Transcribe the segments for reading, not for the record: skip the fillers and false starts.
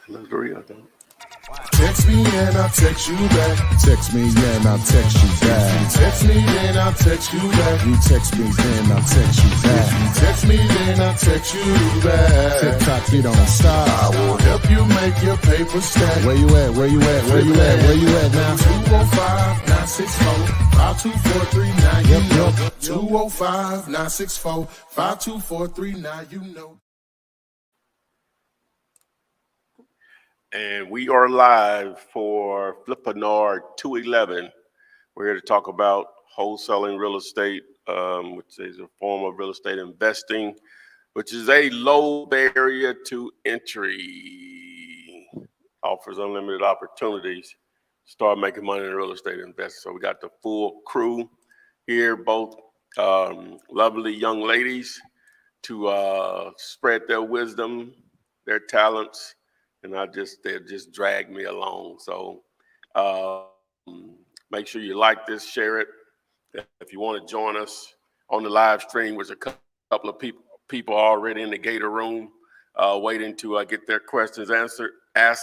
I agree, I don't. Text me and I'll text you back. Text me and I'll text you back. Text me then I'll text you back. You text me then I'll text you back. You text me then I'll text you back. TikTok, you don't stop. I will help you make your paper stack. Where you at? Where you at? Where you at? Where you at now? 205-964-52439. Yep. 205-964-52439. You know. And we are live for Flippanard 211. We're here to talk about wholesaling real estate, which is a form of real estate investing, which is a low barrier to entry, offers unlimited opportunities to start making money in real estate investing. So we got the full crew here, both lovely young ladies to spread their wisdom, their talents, and they just drag me along. So make sure you like this, share it. If you want to join us on the live stream, there's a couple of people already in the Gator room waiting to get their questions answered. Go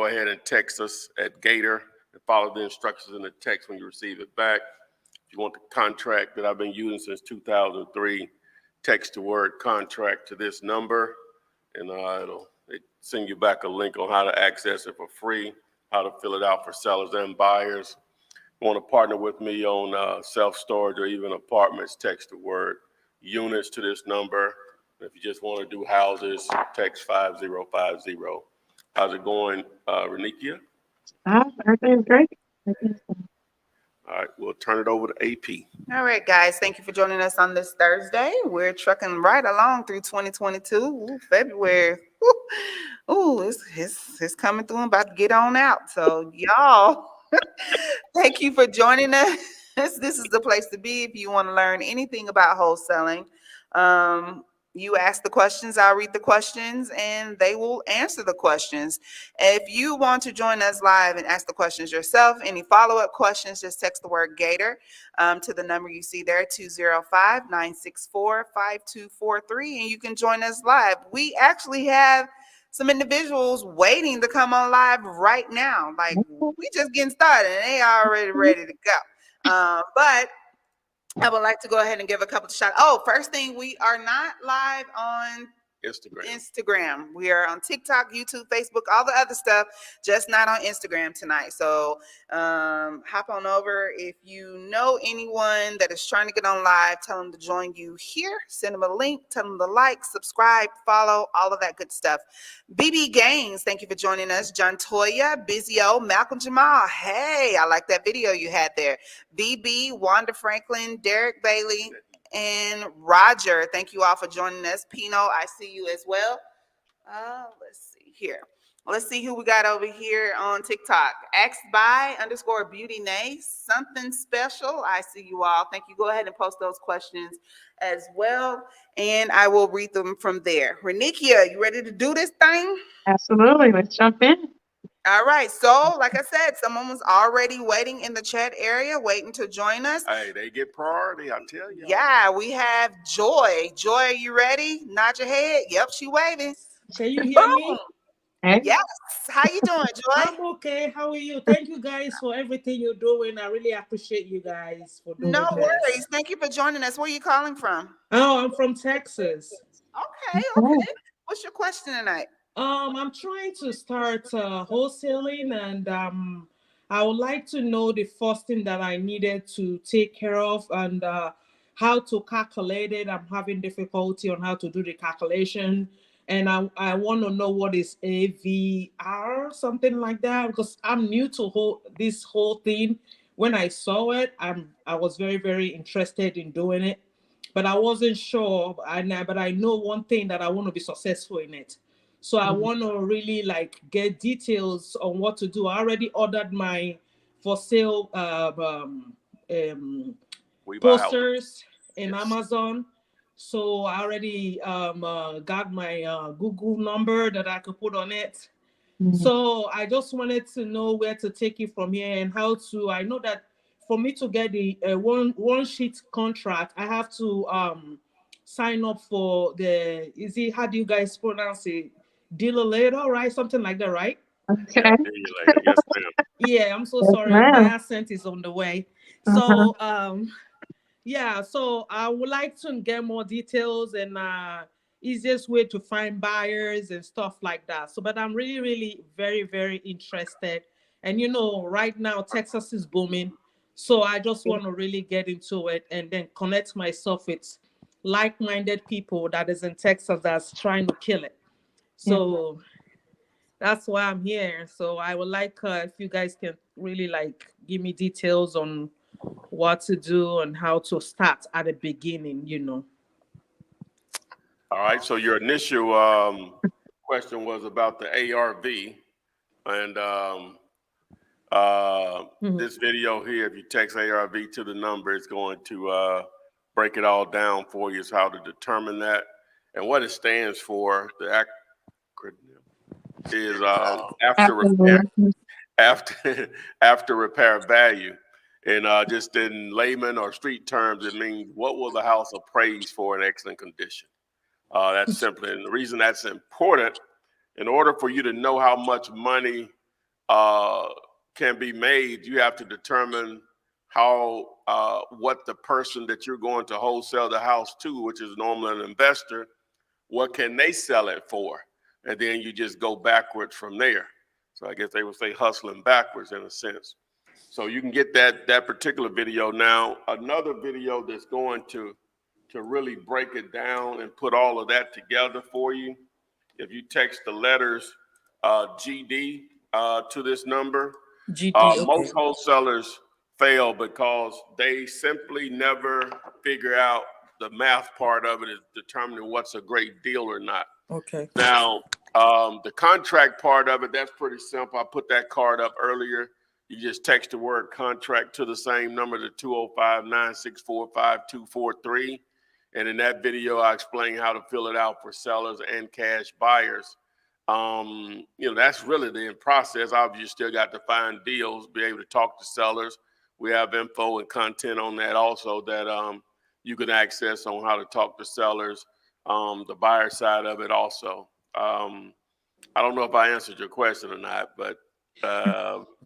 ahead and text us at Gator and follow the instructions in the text when you receive it back. If you want the contract that I've been using since 2003, text the word contract to this number, and it'll send you back a link on how to access it for free, how to fill it out for sellers and buyers. If you want to partner with me on self-storage or even apartments, text the word units to this number. If you just want to do houses, text 5050. How's it going, Renikia? Everything's great. All right, we'll turn it over to AP. All right, guys, thank you for joining us on this Thursday. We're trucking right along through 2022. Ooh, February. Ooh, it's coming through and about to get on out. So, y'all, thank you for joining us. This is the place to be if you want to learn anything about wholesaling. You ask the questions, I'll read the questions, and they will answer the questions. If you want to join us live and ask the questions yourself, any follow-up questions, just text the word Gator to the number you see there, 205-964-5243, and you can join us live. We actually have some individuals waiting to come on live right now. Like, we just getting started, and they already ready to go. But I would like to go ahead and give a couple of shout. Oh, first thing, we are not live on Instagram. We are on TikTok, YouTube, Facebook, all the other stuff, just not on Instagram tonight. So hop on over. If you know anyone that is trying to get on live, tell them to join you here. Send them a link. Tell them to like, subscribe, follow, all of that good stuff. BB Gaines, thank you for joining us. John Toya, Bizio, Malcolm Jamal. Hey, I like that video you had there. BB, Wanda Franklin, Derek Bailey, and Roger. Thank you all for joining us. Pino, I see you as well. Let's see here. Let's see who we got over here on TikTok. _beauty something special. I see you all. Thank you. Go ahead and post those questions as well, and I will read them from there. Renikia, you ready to do this thing? Absolutely. Let's jump in. All right. So, like I said, someone was already waiting in the chat area, waiting to join us. Hey, they get priority, I tell you. Yeah, we have Joy. Joy, are you ready? Nod your head. Yep, she waving. Can you hear me? Hey. Yes. How you doing, Joy? I'm okay. How are you? Thank you guys for everything you're doing. I really appreciate you guys for doing No this. worries. Thank you for joining us. Where are you calling from? Oh, I'm from Texas. Okay. What's your question tonight? I'm trying to start wholesaling, and I would like to know the first thing that I needed to take care of and how to calculate it. I'm having difficulty on how to do the calculation, and I want to know what is AVR, something like that, because I'm new to this whole thing. When I saw it, I was very, very interested in doing it, but I wasn't sure. But I know one thing, that I want to be successful in it. So I want to really get details on what to do. I already ordered my for sale posters in Amazon. So I already got my Google number that I could put on it. So I just wanted to know where to take it from here and how to. I know that for me to get the one sheet contract, I have to sign up for how do you guys pronounce it? deal later, right? Something like that, right? Okay. Yeah, see you later. Yes, ma'am. Yeah, I'm so Yes, sorry. My ma'am. accent is on the way. Uh-huh. So yeah, so I would like to get more details and easiest way to find buyers and stuff like that. So, but I'm really, really very, very interested. And right now Texas is booming. So I just want to really get into it and then connect myself with like-minded people that is in Texas that's trying to kill it. Yeah. So that's why I'm here. So I would like if you guys can really like give me details on what to do and how to start at the beginning. All right. So your initial question was about the ARV, and Mhm. this video here, if you text ARV to the number, it's going to break it all down for you. Is how to determine that and what it stands for. The acronym is after repair, Absolutely. after after repair value. And just in layman or street terms, it means what will the house appraise for in excellent condition? That's simply, and the reason that's important, in order for you to know how much money uh, can be made, you have to determine how what the person that you're going to wholesale the house to, which is normally an investor, what can they sell it for, and then you just go backwards from there. So I guess they would say hustling backwards in a sense. So you can get that particular video. Now another video that's going to really break it down and put all of that together for you. If you text the letters GD to this number, GD, okay. most wholesalers fail because they simply never figure out the math part of it is determining what's a great deal or not. Okay. Now, the contract part of it, that's pretty simple. I put that card up earlier. You just text the word contract to the same number, to 205-964-5243. And in that video, I explain how to fill it out for sellers and cash buyers. That's really the process. Obviously, you still got to find deals, be able to talk to sellers. We have info and content on that also that you can access on how to talk to sellers, the buyer side of it also. I don't know if I answered your question or not, but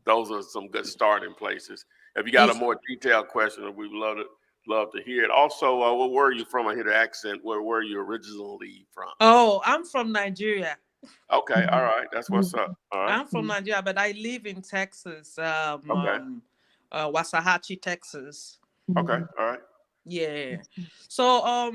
those are some good starting places. If you got a Is more detailed question, we'd love to hear it. Also, where were you from? I hear the accent. Where were you originally from? Oh, I'm from Nigeria. Okay, all right, that's what's up. All right, I'm from Nigeria, but I live in Texas, okay, Waxahachie, Texas. okay, all right. Yeah. So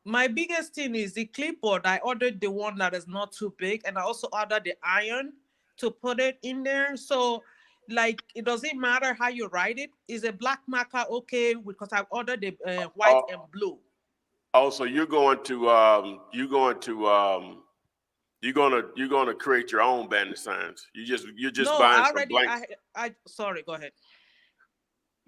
my biggest thing is the clipboard. I ordered the one that is not too big, and I also ordered the iron to put it in there. So, like, it doesn't matter how you write it. Is a black marker okay? Because I ordered the white Oh, and blue. so you're gonna create your own bandit signs. You're just No, buying I some already. blank. I. Sorry. Go ahead.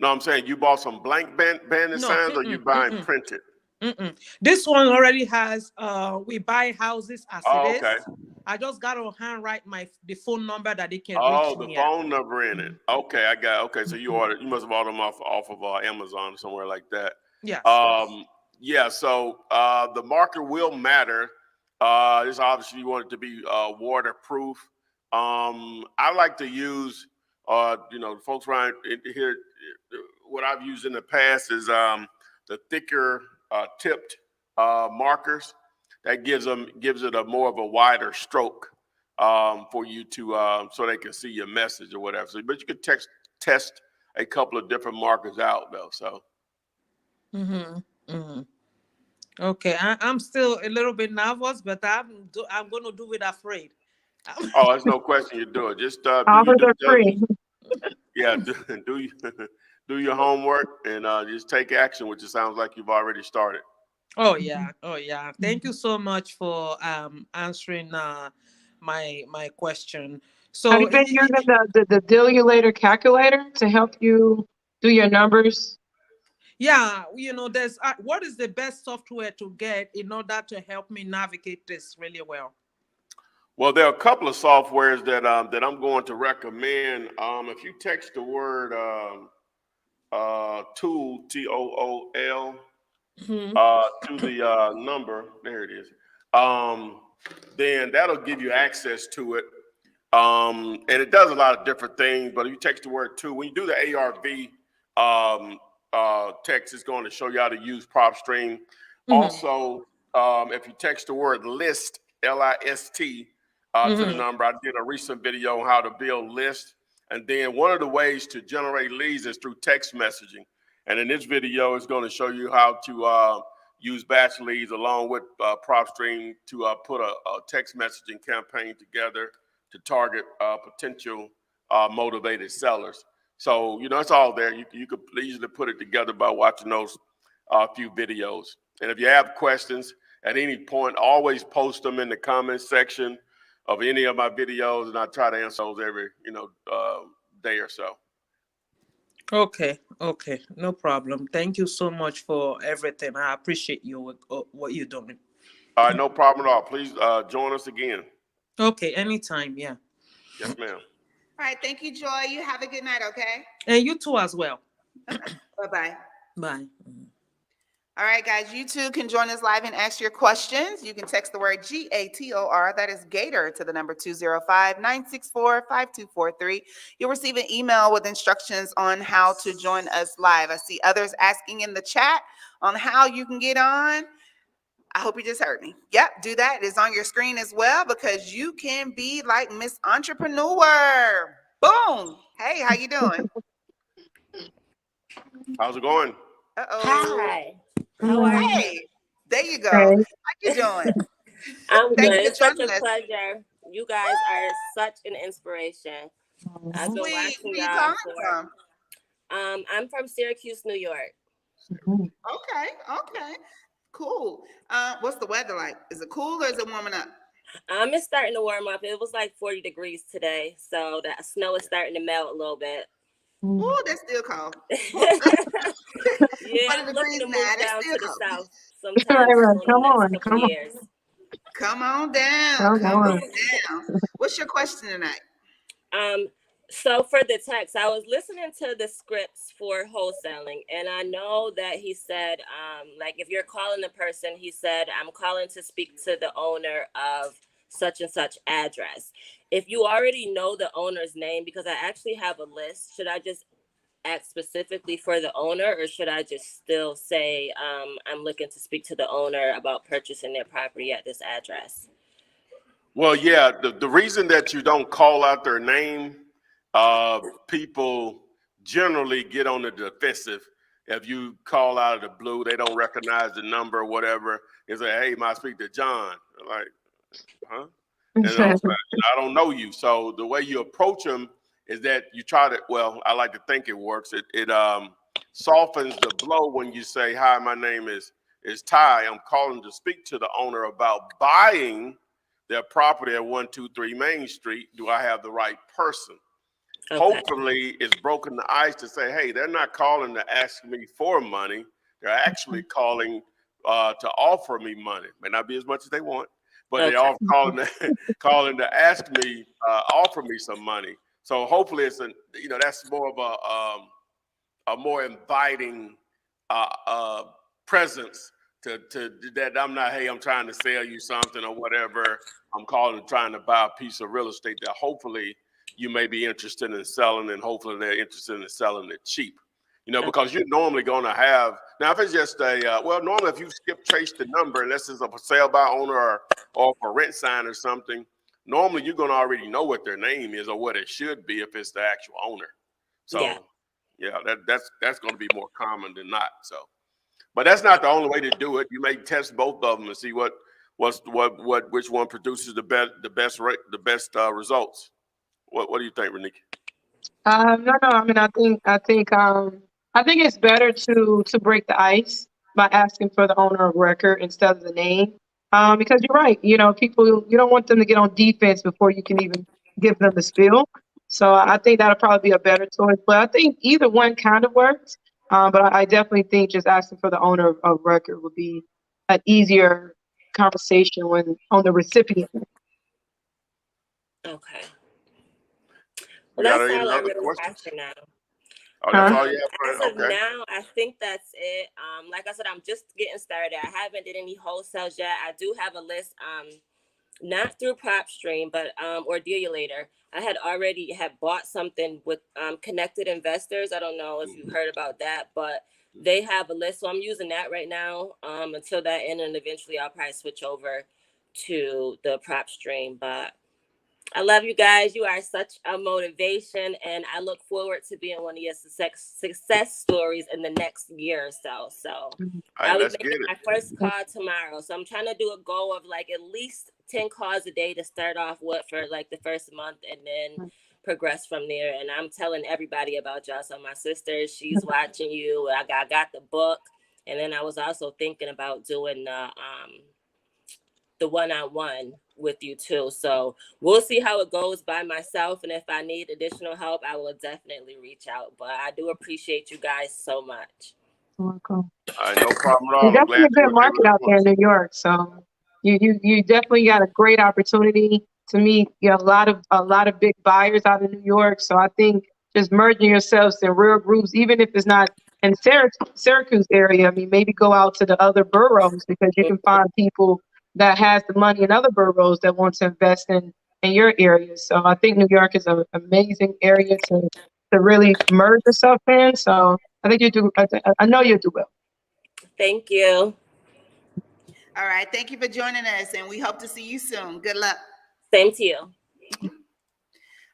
No, I'm saying you bought some blank bandit No. signs, or you Mm-mm, buying mm-mm, printed. mm-mm. This one already has. We buy houses as it Oh, is. okay. I just got to handwrite the phone number that they can Oh, reach the me at. phone number in it. Okay, I got. Okay, so you must have ordered them off of Amazon or somewhere like that. Yes. Um, yeah. So the marker will matter. This obviously you want it to be waterproof. I like to use, folks around here. What I've used in the past is the thicker tipped markers. That gives it a more of a wider stroke for you to so they can see your message or whatever. So, but you could test a couple of different markers out though. So, Mm-hmm. Mm-hmm. Okay, I'm still a little bit nervous, but I'm going to do it afraid. oh, there's no question you do it. Just do your Offers due are free. diligence. Yeah, do your homework and just take action, which it sounds like you've already started. Oh yeah, oh yeah. Thank you so much for answering my question. Have So you been using the Dealulator calculator to help you do your numbers? yeah, there's what is the best software to get in order to help me navigate this really well? Well, there are a couple of softwares that I'm going to recommend. If you text the word tool TOOL Hmm. to the number. There it is. then that'll give you access to it. And it does a lot of different things, but if you text the word two, when you do the ARV text, it's going to show you how to use PropStream. Also, if you text the word list, L-I-S-T, to the number, I did a recent video on how to build lists. And then one of the ways to generate leads is through text messaging. And in this video, it's going to show you how to use batch leads along with PropStream to put a text messaging campaign together to target potential motivated sellers. So, it's all there. You could easily put it together by watching those few videos. And if you have questions at any point, always post them in the comments section of any of my videos, and I try to answer those every, day or so. Okay, no problem. Thank you so much for everything. I appreciate you what you're doing. All right, no problem at all. Please join us again. Okay, anytime, yeah. Yes, ma'am. All right, thank you, Joy. You have a good night, okay? And you too as well. Bye-bye. Bye. All right, guys, you too can join us live and ask your questions. You can text the word GATOR, that is Gator, to the number 205-964-5243. You'll receive an email with instructions on how to join us live. I see others asking in the chat on how you can get on. I hope you just heard me. Yep, do that. It's on your screen as well because you can be like Miss Entrepreneur. Boom. Hey, how you doing? How's it going? Uh-oh. Hi. How are you? Hey, there you go. Hey. How you doing? I'm Thank good. you It's for such a joining us. pleasure. You guys are such an inspiration. I've been Sweet. watching Where you y'all calling for. from? I'm from Syracuse, New York. Okay. Cool. What's the weather like? Is it cool or is it warming up? It's starting to warm up. It was like 40 degrees today, so the snow is starting to melt a little bit. Ooh, that's still cold. Yeah, 40 I'm looking degrees to move now, that's down still to the cold. south sometime Right, soon in come the next on, couple come on. years. Come on down. Come Come on. on down. What's your question tonight? So for the text, I was listening to the scripts for wholesaling, and I know that he said, like if you're calling the person, he said, I'm calling to speak to the owner of such and such address. If you already know the owner's name, because I actually have a list, should I just ask specifically for the owner, or should I just still say, I'm looking to speak to the owner about purchasing their property at this address? Well, yeah, the reason that you don't call out their name, people generally get on the defensive. If you call out of the blue, they don't recognize the number or whatever. They say, hey, might I speak to John? They're like, huh? And I don't know you. So the way you approach them is that you try to, well, I like to think it works. It softens the blow when you say, hi, my name is Ty. I'm calling to speak to the owner about buying their property at 123 Main Street. Do I have the right person? Okay. Hopefully it's broken the ice to say, hey, they're not calling to ask me for money. They're actually calling to offer me money. May not be as much as they want, but they're all calling to ask me, offer me some money. So hopefully it's that's more of a more inviting presence to that. I'm not, hey, I'm trying to sell you something or whatever. I'm calling trying to buy a piece of real estate that hopefully you may be interested in selling, and hopefully they're interested in selling it cheap. Because you're normally going to have, now if it's just normally if you trace the number, unless it's a for sale by owner or for rent sign or something, normally you're going to already know what their name is or what it should be if it's the actual owner. So yeah, that's going to be more common than not. So, but that's not the only way to do it. You may test both of them and see which one produces the best results. What do you think, Renika? No. I mean, I think it's better to break the ice by asking for the owner of record instead of the name. Because you're right. People, you don't want them to get on defense before you can even give them the spiel. So I think that'll probably be a better choice. But I think either one kind of works. But I definitely think just asking for the owner of record would be an easier conversation when on the recipient. Okay. We Well, got that's any all I other really have questions? for now. Oh, that's all you have As for of okay. now, I think that's it. Like I said, I'm just getting started. I haven't did any wholesales yet. I do have a list. not through PropStream, but or Deal You Later. I had already bought something with Connected Investors. I don't know if you've heard about that, but they have a list. So I'm using that right now until that end, and eventually I'll probably switch over to the PropStream. But I love you guys. You are such a motivation, and I look forward to being one of your success stories in the next year or so. So All I'll right, be let's get making it. my first call tomorrow. So I'm trying to do a goal of like at least 10 calls a day to start off with for like the first month, and then progress from there. And I'm telling everybody about y'all. So my sister, she's watching you. I got the book, and then I was also thinking about doing the one-on-one with you too. So we'll see how it goes by myself. And if I need additional help, I will definitely reach out. But I do appreciate you guys so much. Welcome. All right, no problem at all. It's I'm definitely glad a you good were able market to out there in join. New York. So you definitely got a great opportunity to meet. You have a lot of big buyers out in New York. So I think just merging yourselves in real groups, even if it's not in Syracuse area, I mean, maybe go out to the other boroughs, because you can find people that has the money in other boroughs that want to invest in your area. So I think New York is an amazing area to really merge yourself in. So I think you do. I know you do well. Thank you. All right. Thank you for joining us, and we hope to see you soon. Good luck. Same to you.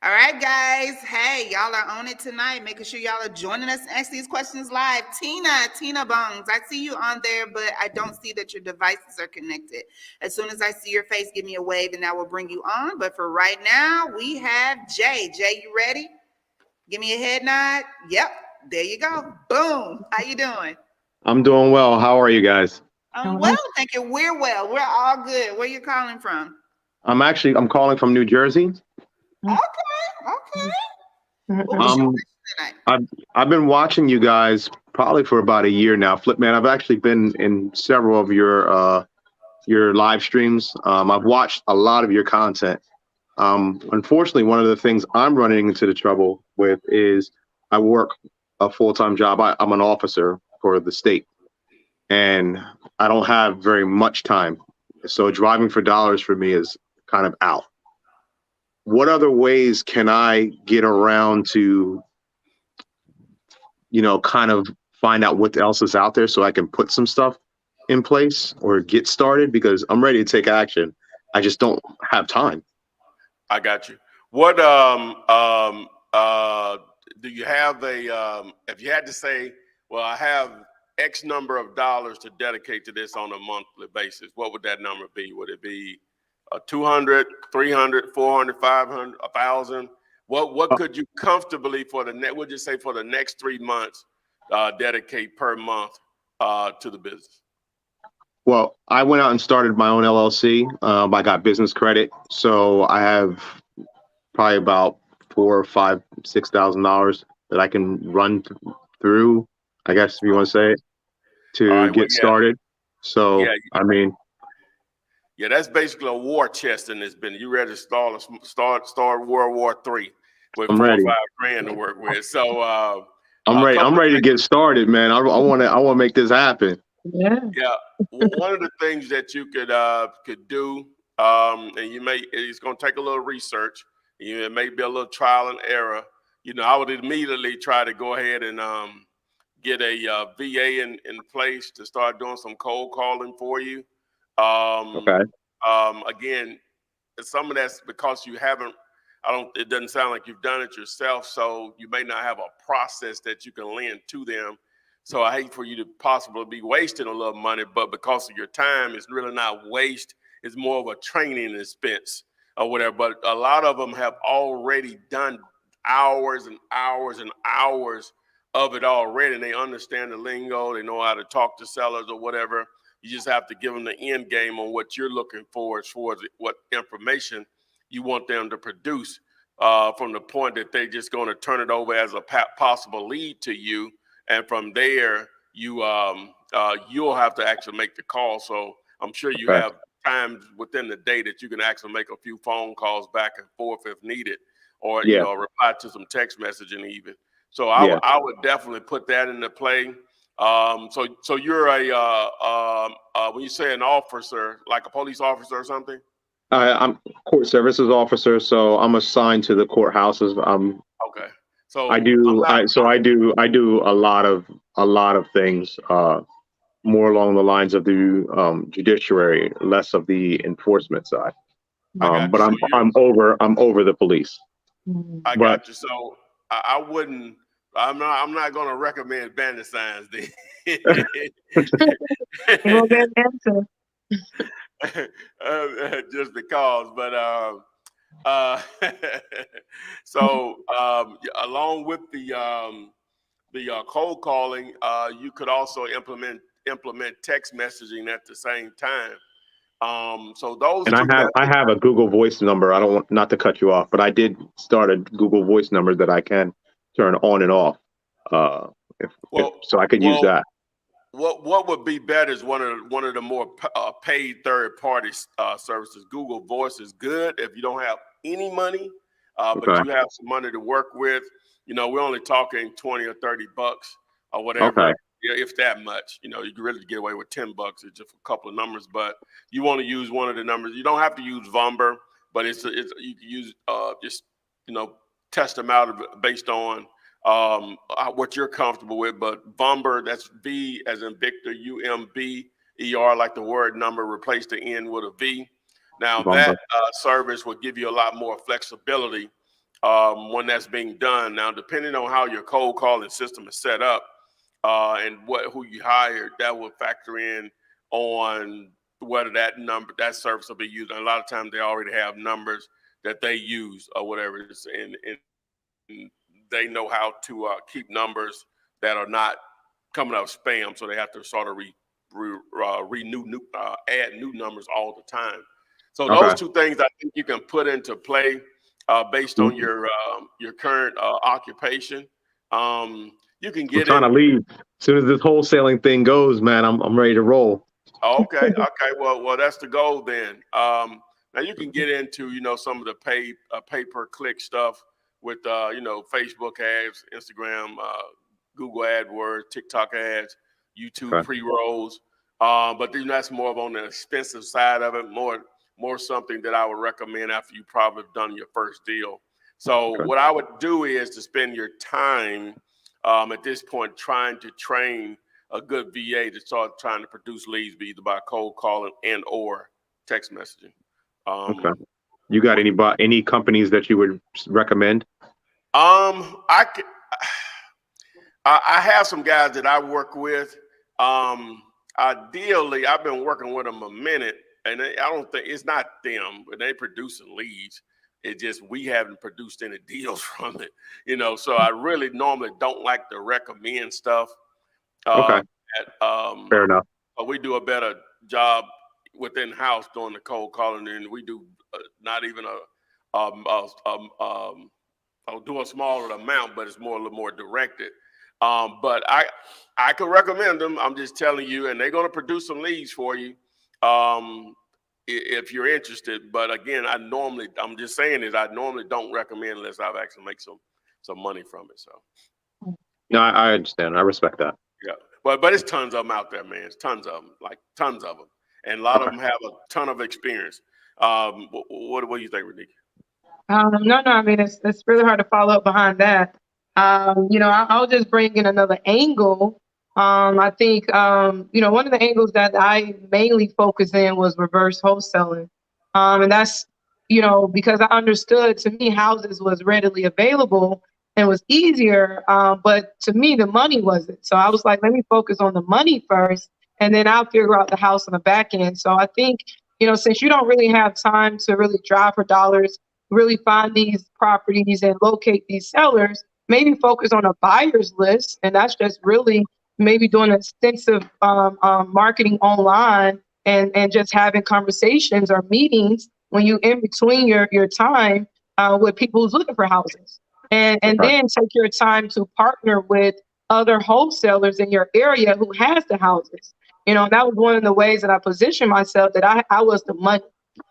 All right, guys. Hey, y'all are on it tonight. Making sure y'all are joining us and ask these questions live. Tina Bones, I see you on there, but I don't see that your devices are connected. As soon as I see your face, give me a wave and I will bring you on. But for right now, we have Jay. Jay, you ready? Give me a head nod. Yep. There you go. Boom. How you doing? I'm doing well. How are you guys? I'm well, thank you. We're well. We're all good. Where you calling from? I'm calling from New Jersey. Okay. What was your Um, question tonight? I've been watching you guys probably for about a year now. Flipman, I've actually been in several of your live streams. I've watched a lot of your content. Unfortunately, one of the things I'm running into the trouble with is I work a full-time job. I'm an officer for the state, and I don't have very much time. So driving for dollars for me is kind of out. What other ways can I get around to, kind of find out what else is out there so I can put some stuff in place or get started? Because I'm ready to take action. I just don't have time. I got you. What do you have if you had to say, well, I have X number of dollars to dedicate to this on a monthly basis, what would that number be? Would it be 200, 300, 400, 500, 1,000? What could you comfortably would you say for the next 3 months dedicate per month to the business? Well, I went out and started my own LLC. I got business credit, so I have probably about $4,000, $5,000, $6,000 that I can run through, I guess if you want to say it, All to right. Well, get started. So, yeah. I mean, Yeah, that's basically a war chest in this business. You ready to start World War III with I'm 4 or ready. 5 grand to work with. So I'm a ready. couple I'm of ready to things. get started, man. I want to make this happen. Yeah. Yeah, one of the things that you could do, and it's going to take a little research. It may be a little trial and error. I would immediately try to go ahead and get a VA in place to start doing some cold calling for you. Okay. Again, some of that's because you haven't. It doesn't sound like you've done it yourself, so you may not have a process that you can lend to them. So I hate for you to possibly be wasting a little money, but because of your time, it's really not waste. It's more of a training expense or whatever. But a lot of them have already done hours and hours and hours of it already, and they understand the lingo. They know how to talk to sellers or whatever. You just have to give them the end game on what you're looking for as far as what information you want them to produce from the point that they're just going to turn it over as a possible lead to you. And from there, you'll have to actually make the call. So I'm sure you Okay. have times within the day that you can actually make a few phone calls back and forth if needed, or Yeah. reply to some text messaging even. So Yeah. I would definitely put that into play. So you're when you say an officer, like a police officer or something? I'm court services officer, so I'm assigned to the courthouses. Okay. So I I'm do. not. I do a lot of things. More along the lines of the judiciary, less of the enforcement side. I got But you. So I'm over the police. Mhm. I But got you. So I wouldn't. I'm not going to recommend bandit signs. Then. Well, then answer. Just because, but uh, so along with the cold calling, you could also implement text messaging at the same time. So those and two I methods. have a Google Voice number. I don't want not to cut you off, but I did start a Google Voice number that I can turn on and off. Uh, if Well, so, I could use well, that. what would be better is one of the more paid third party services. Google Voice is good if you don't have any money, but Okay. you have some money to work with. We're only talking 20 or 30 bucks or Okay. whatever, if that much. You can really get away with $10. It's just a couple of numbers, but you want to use one of the numbers. You don't have to use Vumber, but it's you can use just test them out based on what you're comfortable with. But Vumber, that's V as in Victor, UMBER, like the word number, replace the N with a V. Now Bumper. that service will give you a lot more flexibility when that's being done. Now, depending on how your cold calling system is set up and who you hired, that will factor in on whether that service will be used. And a lot of times they already have numbers that they use or whatever it is, and they know how to keep numbers that are not coming up spam, so they have to sort of add new numbers all the time. So those Okay. two things I think you can put into play based on I'm your current occupation. You can get trying to in. leave. As soon as this wholesaling thing goes, man, I'm ready to roll. Oh, okay, okay. Well, that's the goal then. Now you can get into some of the pay per click stuff with Facebook ads, Instagram, Google AdWords, TikTok ads, YouTube Okay. pre rolls. But then that's more of on the expensive side of it. More something that I would recommend after you probably have done your first deal. So Okay. what I would do is to spend your time at this point trying to train a good VA to start trying to produce leads, be either by cold calling and or text messaging. Okay. Um, You got what, any companies that you would recommend? I could, I have some guys that I work with. Ideally, I've been working with them a minute, and I don't think it's not them, but they producing leads. It just we haven't produced any deals from it. So I really normally don't like to recommend stuff. Okay. Uh, Fair enough. but we do a better job within house doing the cold calling, and we do not even I'll do a smaller amount, but it's a little more directed. But I could recommend them. I'm just telling you, and they're going to produce some leads for you if you're interested. But again, I'm just saying is I normally don't recommend unless I've actually make some money from it. So No, I understand. I respect that. yeah, but it's tons of them out there, man. It's tons of them, like tons of them, and a lot of Okay. them have a ton of experience. What do you think, Renika? No, no. I mean, it's really hard to follow up behind that. I'll just bring in another angle. I think one of the angles that I mainly focus in was reverse wholesaling, and that's because I understood to me houses was readily available and was easier, but to me the money wasn't. So I was like, let me focus on the money first, and then I'll figure out the house on the back end. So I think since you don't really have time to really drive for dollars, really find these properties and locate these sellers, maybe focus on a buyer's list. And that's just really maybe doing extensive marketing online and just having conversations or meetings when you in between your time with people who's looking for houses. And Okay. then take your time to partner with other wholesalers in your area who has the houses. That was one of the ways that I positioned myself, that I was the money.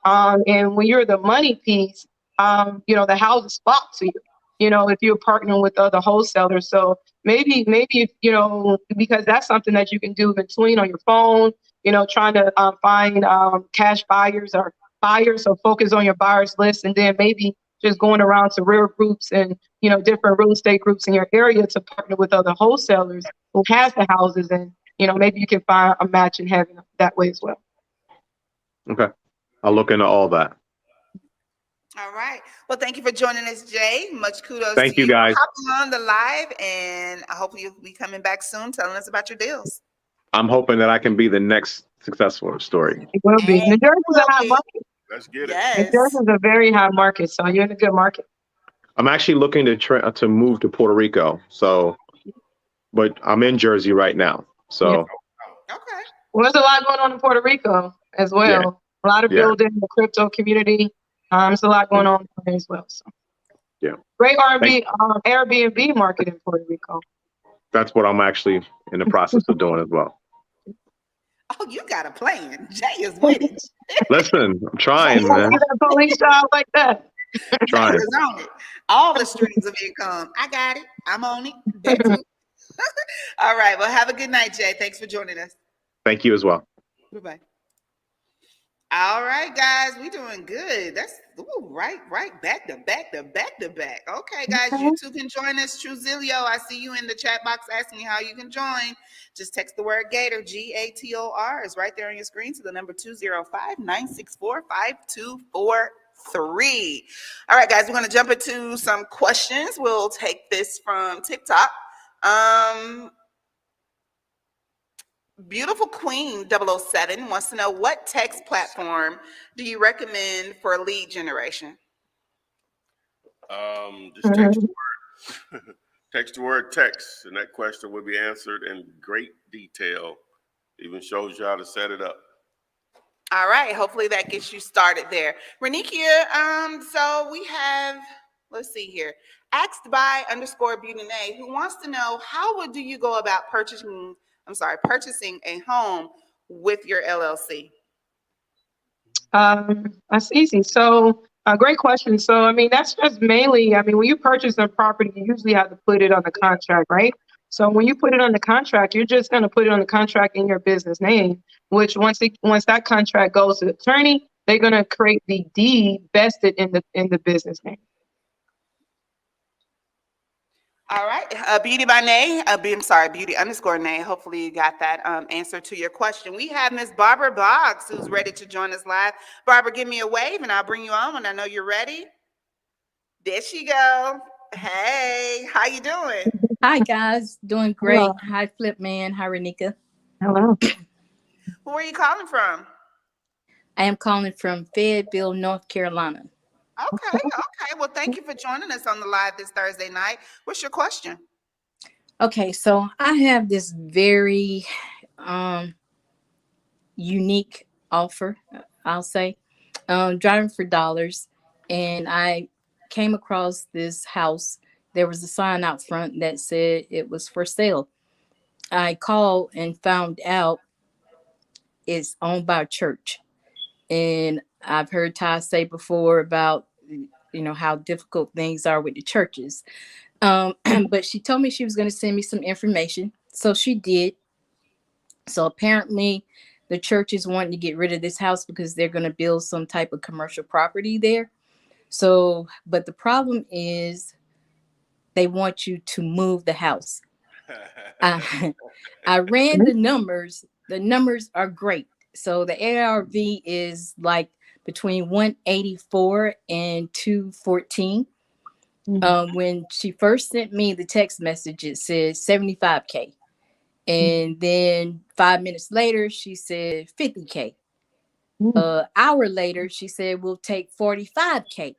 And when you're the money piece, the houses flock to you, if you're partnering with other wholesalers. So maybe if, because that's something that you can do between on your phone, trying to find cash buyers or buyers, so focus on your buyers list, and then maybe just going around to real groups and, you know, different real estate groups in your area to partner with other wholesalers who has the houses, and, you know, maybe you can find a match in having that way as well. Okay. I'll look into all that. All right. Well, thank you for joining us, Jay. Much kudos Thank to you, you guys. for hopping on the live, and I hope you'll be coming back soon telling us about your deals. I'm hoping that I can be the next successful story. It will be. And New Jersey's will a hot be. market. Let's get it. New Yes. Jersey's a very hot market, so you're in a good market. I'm actually looking to move to Puerto Rico. So, but I'm in Jersey right now. So, Okay. Well, there's a lot going on in Puerto Rico as well. A lot of Yeah. building the crypto community. There's a lot going on there as well. So, Yeah. Great Airbnb market in Puerto Rico. that's what I'm actually in the process of doing as well. Oh, you got a plan. Jay is with it. Listen, I'm trying, You man. get a police job like that. Jay Trying. is on it. All the streams of income. I got it. I'm on it. That too. All right. Well, have a good night, Jay. Thanks for joining us. Thank you as well. Bye-bye. All right, guys, we doing good. That's right, back to back. Okay, guys, you too can join us. Truzilio, I see you in the chat box asking how you can join. Just text the word Gator, GATOR, is right there on your screen to the number 205-964-5243. All right, guys, we're going to jump into some questions. We'll take this from TikTok. Beautiful Queen 007 wants to know, what text platform do you recommend for lead generation? Just text the word. Text the word text, and that question will be answered in great detail. Even shows you how to set it up. All right. Hopefully that gets you started there. Renikia, so we have, let's see here, asked by _BeautyNay, who wants to know, how do you go about purchasing a home with your LLC? That's easy. So, great question. So, I mean, that's just mainly, when you purchase a property, you usually have to put it on the contract, right? So when you put it on the contract, you're just going to put it on the contract in your business name, which once that contract goes to the attorney, they're going to create the deed vested in the business name. All right, Beauty _Nay. Hopefully you got that answer to your question. We have Miss Barbara Boggs, who's ready to join us live. Barbara, give me a wave and I'll bring you on when I know you're ready. There she go. Hey, how you doing? Hi guys, doing great. Hello. Hi Flip Man. Hi Renika. Hello. Where are you calling from? I am calling from Fayetteville, North Carolina. Okay. Well, thank you for joining us on the live this Thursday night. What's your question? Okay, so I have this very unique offer, I'll say, driving for dollars, and I came across this house. There was a sign out front that said it was for sale. I called and found out it's owned by a church. And I've heard Ty say before about, how difficult things are with the churches. But she told me she was going to send me some information. So she did. So apparently the church is wanting to get rid of this house because they're going to build some type of commercial property there. So, but the problem is they want you to move the house. I ran the numbers. The numbers are great. So the ARV is like between 184 and 214. When she first sent me the text message, it said 75K. And then 5 minutes later, she said 50K. Hour later, she said, we'll take 45K.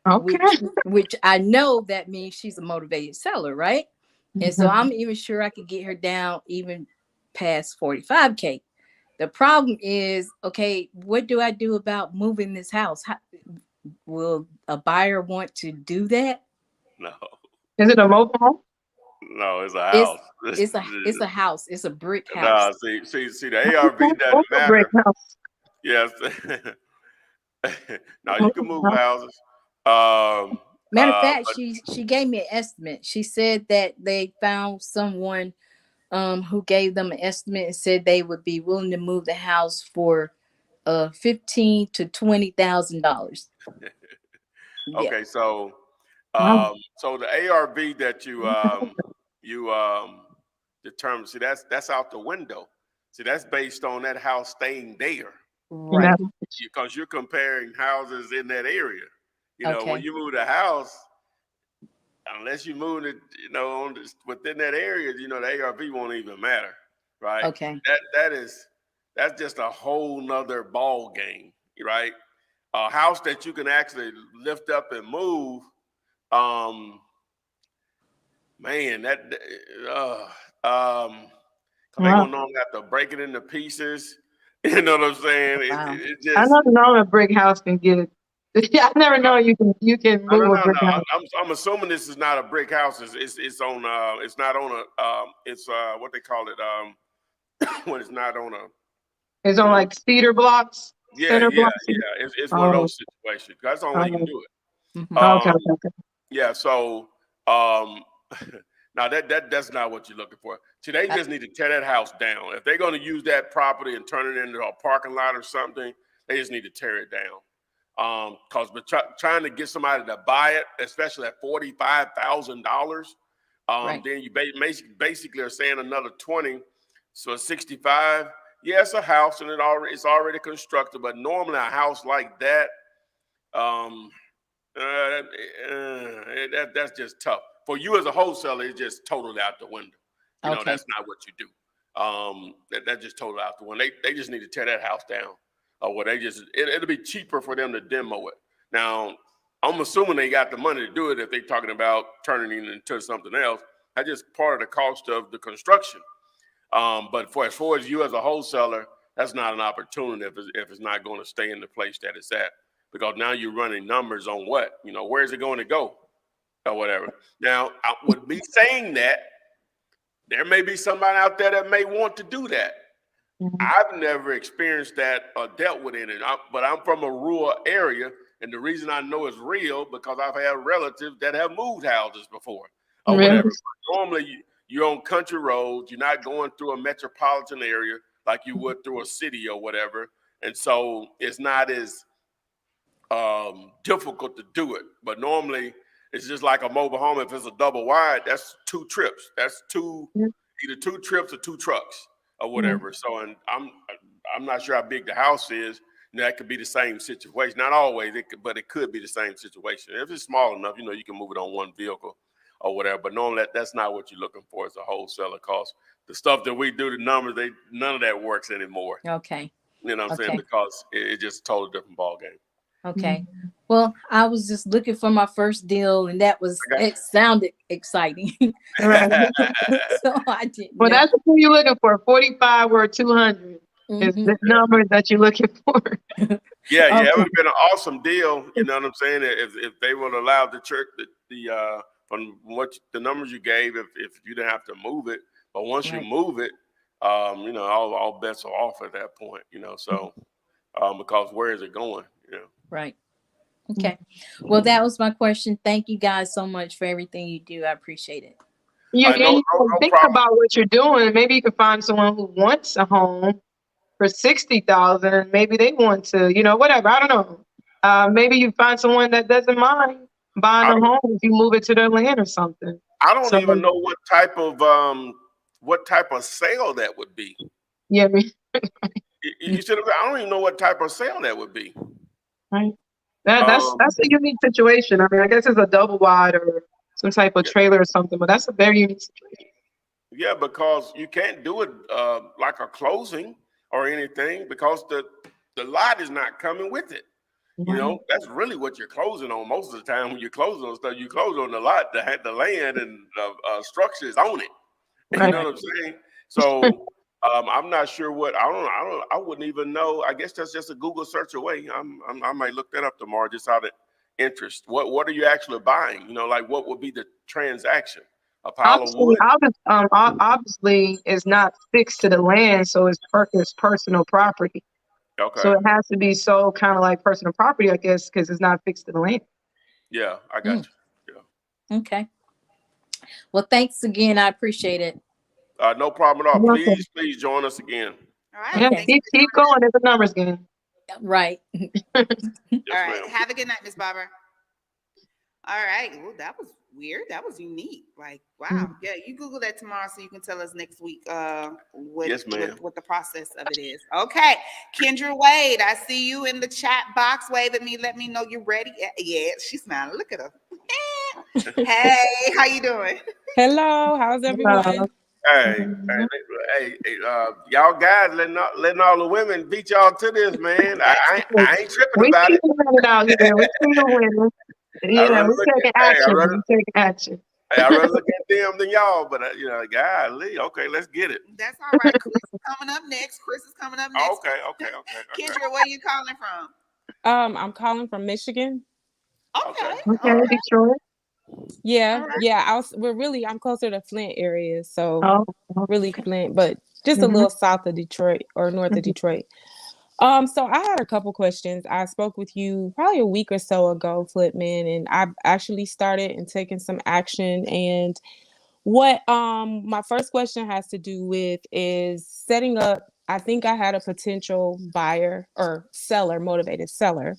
Okay. Which I know that means she's a motivated seller, right? And so I'm even sure I could get her down even past 45K. The problem is, okay, what do I do about moving this house? Will a buyer want to do that? No. Is it a mobile home? No, it's a house. It's a house. It's a brick Nah, house. see, the ARV doesn't matter. Brick house. Yes. Now you can move houses. Matter of fact, she gave me an estimate. She said that they found someone who gave them an estimate and said they would be willing to move the house for $15,000 to $20,000. Yeah. Okay, so Wow. so the ARV that you determine, see that's out the window. See, that's based on that house staying there. You know, Right. Because you're comparing houses in that area. You know, when Okay. you move the house, unless you move it, within that area, the ARV won't even matter, right? Okay. That's just a whole nother ball game, right? A house that you can actually lift up and move, um, man, cause they wow. gonna normally have to break it into pieces. You know what I'm saying? Wow. It I just never know a brick house can get. I never know you can no, no, move a no, brick no. house. I'm assuming this is not a brick house. It's on it's not on a it's what they call it when it's not on a It's you on know like cedar blocks, yeah, center yeah, blocks. yeah. It's one of Oh, those situations. That's the only way you can oh, do it. Hmm. okay, okay, okay. Yeah. So um now that's not what you're looking for. See, they just need to tear that house down. If they're going to use that property and turn it into a parking lot or something, they just need to tear it down. Because trying to get somebody to buy it, especially at $45,000, Right. then you basically are saying another 20, so 65. Yeah, it's a house and it's already constructed, but normally a house like that, um, that's just tough for you as a wholesaler. It's just totally out the window. Okay. That's not what you do. That's just totally out the window. They just need to tear that house down. Or it'll be cheaper for them to demo it. Now, I'm assuming they got the money to do it if they're talking about turning it into something else. That's just part of the cost of the construction. But as far as you as a wholesaler, that's not an opportunity if it's not going to stay in the place that it's at. Because now you're running numbers on what? Where's it going to go or whatever. Now, with me saying that, there may be somebody out there that may want to do that. Mhm. I've never experienced that or dealt with it, but I'm from a rural area, and the reason I know it's real because I've had relatives that have moved houses before or Really? whatever. Normally, you're on country roads. You're not going through a metropolitan area like you would through a city or whatever, and so it's not as difficult to do it. But normally, it's just like a mobile home. If it's a double wide, that's 2 trips. That's either 2 trips or 2 trucks or Mhm. whatever. So, and I'm not sure how big the house is. That could be the same situation. Not always, but it could be the same situation. If it's small enough, you can move it on one vehicle or whatever. But normally, that's not what you're looking for as a wholesaler. Cause the stuff that we do, the numbers, none of that works anymore. Okay. You know what I'm saying? Okay. Because it's just a totally different ball game. Okay. Well, I was just looking for my first deal, and it sounded exciting. Right. So I didn't Well, know. that's what you're looking for. 45 or 200 is Hmm. the number that you're looking for. Yeah, it would Okay. have been an awesome deal. You know what I'm saying? If they would allow the church from what the numbers you gave, if you didn't have to move it, but once you Right. move it, all bets are off at that point. So because where is it going? Right. Okay. Well, that was my question. Thank you guys so much for everything you do. I appreciate it. You No, and you can no think problem. about what you're doing. Maybe you can find someone who wants a home for 60,000. Maybe they want to, whatever. I don't know. Maybe you find someone that doesn't mind buying I a don't, home if you move it to their land or something. I don't So even know what type of sale that would be. yeah, You should have. I don't even know what type of sale that would be. right. That's Um, a unique situation. I mean, I guess it's a double wide or some type of trailer or something, but that's a very unique situation. Yeah, because you can't do it like a closing or anything because the lot is not coming with it. Right. That's really what you're closing on most of the time. When you close on stuff, you close on the lot, the land and structure is on it. You Right. know what I'm saying? So I'm not sure what I wouldn't even know. I guess that's just a Google search away. I might look that up tomorrow just out of interest. What are you actually buying? Like what would be the transaction? A pile of wood? Obviously, it's not fixed to the land, so it's personal property. So Okay. it has to be so kind of like personal property, I guess, because it's not fixed to the land. Yeah, I got Mm, you. Yeah. okay. Well, thanks again. I appreciate it. No problem at all. You're welcome. Please join us again. All right. Yeah, Okay. Thanks keep for keep joining us. going. It's a numbers game. Right. Yes, All right. ma'am. Have a good night, Miss Barber. All right. Well, that was weird. That was unique. Like, wow. Yeah, you Google that tomorrow so you can tell us next week Yes, ma'am. what the process of it is. Okay. Kendra Wade, I see you in the chat box. Wave at me. Let me know you're ready. Yeah, she's smiling. Look at her. Hey, how you doing? Hello, how's everyone? Hey, y'all guys letting all the women beat y'all to this, man. I ain't tripping We about see it. you winning out here. We see you winning. I Yeah, rather we look taking at action. We taking action. I rather look at them than y'all. But golly, okay, let's get it. That's all right. Chris is coming up next. Chris is coming up next. Okay. Kendra, where you calling from? I'm calling from Michigan. Okay. Okay, All right. Detroit. Yeah, All right. yeah. I'm closer to Flint area, so Oh, really okay. Flint, but just a Mm-hmm. little south of Detroit or north of Mm-hmm. Detroit. So I had a couple questions. I spoke with you probably a week or so ago, Flipman, and I've actually started and taken some action. And what my first question has to do with is setting up. I think I had a potential buyer or seller, motivated seller.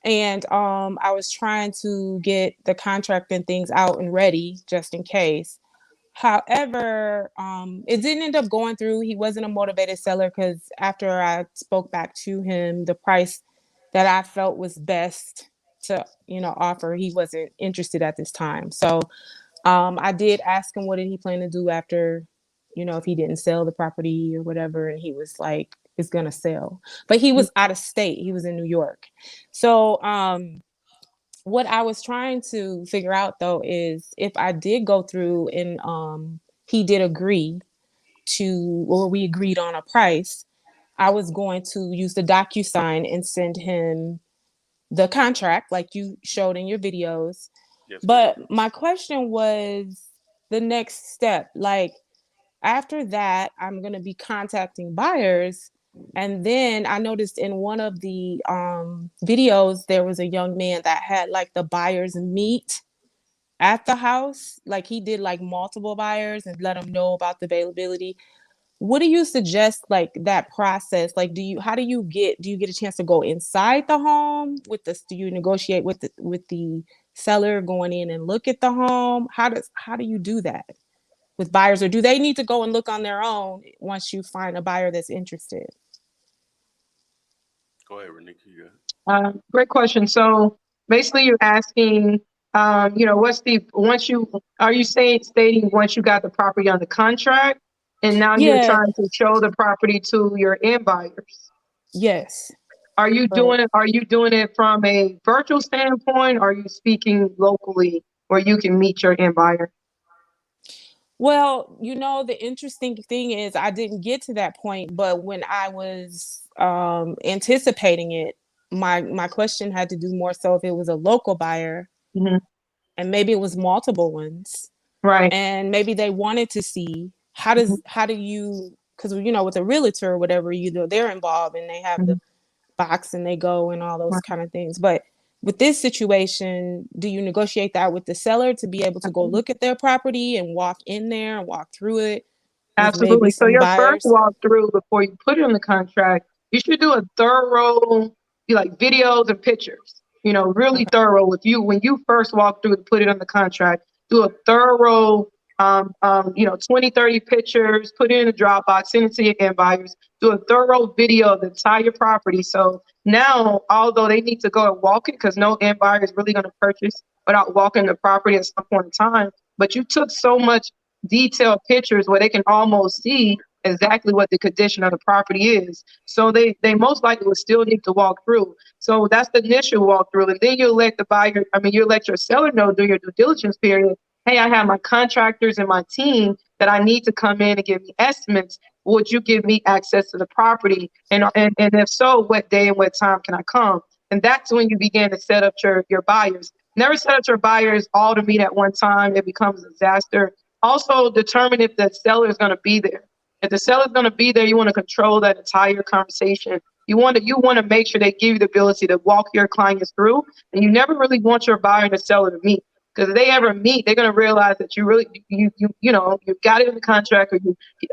And I was trying to get the contract and things out and ready just in case. However, it didn't end up going through. He wasn't a motivated seller because after I spoke back to him, the price that I felt was best to, offer, he wasn't interested at this time. So I did ask him what did he plan to do after, if he didn't sell the property or whatever, and he was like, it's gonna sell. But he was out of state. He was in New York. So what I was trying to figure out though is if I did go through and he did agree to, or we agreed on a price, I was going to use the DocuSign and send him the contract like you showed in your videos. Yes, ma'am. But my question was the next step. Like after that, I'm going to be contacting buyers. And then I noticed in one of the videos, there was a young man that had like the buyers meet at the house. Like he did like multiple buyers and let them know about the availability. What do you suggest like that process? Like do you get a chance to go inside the home with this? Do you negotiate with the seller going in and look at the home? How do you do that with buyers, or do they need to go and look on their own once you find a buyer that's interested? Go ahead, Renika. You got it. Great question. So basically, you're asking, what's the are you stating once you got the property on the contract, and now you're Yeah, trying to show the property to your end buyers? yes. Are you Correct. doing it? Are you doing it from a virtual standpoint? Or are you speaking locally where you can meet your end buyer? Well, the interesting thing is I didn't get to that point, but when I was anticipating it, my question had to do more so if it was a local buyer Mhm. and maybe it was multiple ones Right. and maybe they wanted to see Mhm. how do you, because with a realtor or whatever, they're involved and they have the Mhm. box and they go and all those Right. kind of things. But with this situation, do you negotiate that with the seller to be able to go look at their property and walk in there and walk through it with maybe Absolutely. So some your first buyers? walkthrough before you put it in the contract, you should do a thorough, like videos and pictures. Really Okay. thorough with you when you first walk through to put it on the contract. Do a thorough, 20, 30 pictures, put it in a Dropbox, send it to your end buyers. Do a thorough video of the entire property. So now, although they need to go and walk it, because no end buyer is really going to purchase without walking the property at some point in time, but you took so much detailed pictures where they can almost see exactly what the condition of the property is. So they most likely will still need to walk through. So that's the initial walkthrough. And then you'll let you'll let your seller know during your due diligence period, hey, I have my contractors and my team that I need to come in and give me estimates. Would you give me access to the property? And if so, what day and what time can I come? And that's when you begin to set up your buyers. Never set up your buyers all to meet at one time. It becomes a disaster. Also, determine if the seller is going to be there. If the seller is going to be there, you want to control that entire conversation. You want to make sure they give you the ability to walk your clients through, and you never really want your buyer and the seller to meet. Because if they ever meet, they're going to realize that you really you got it in the contract,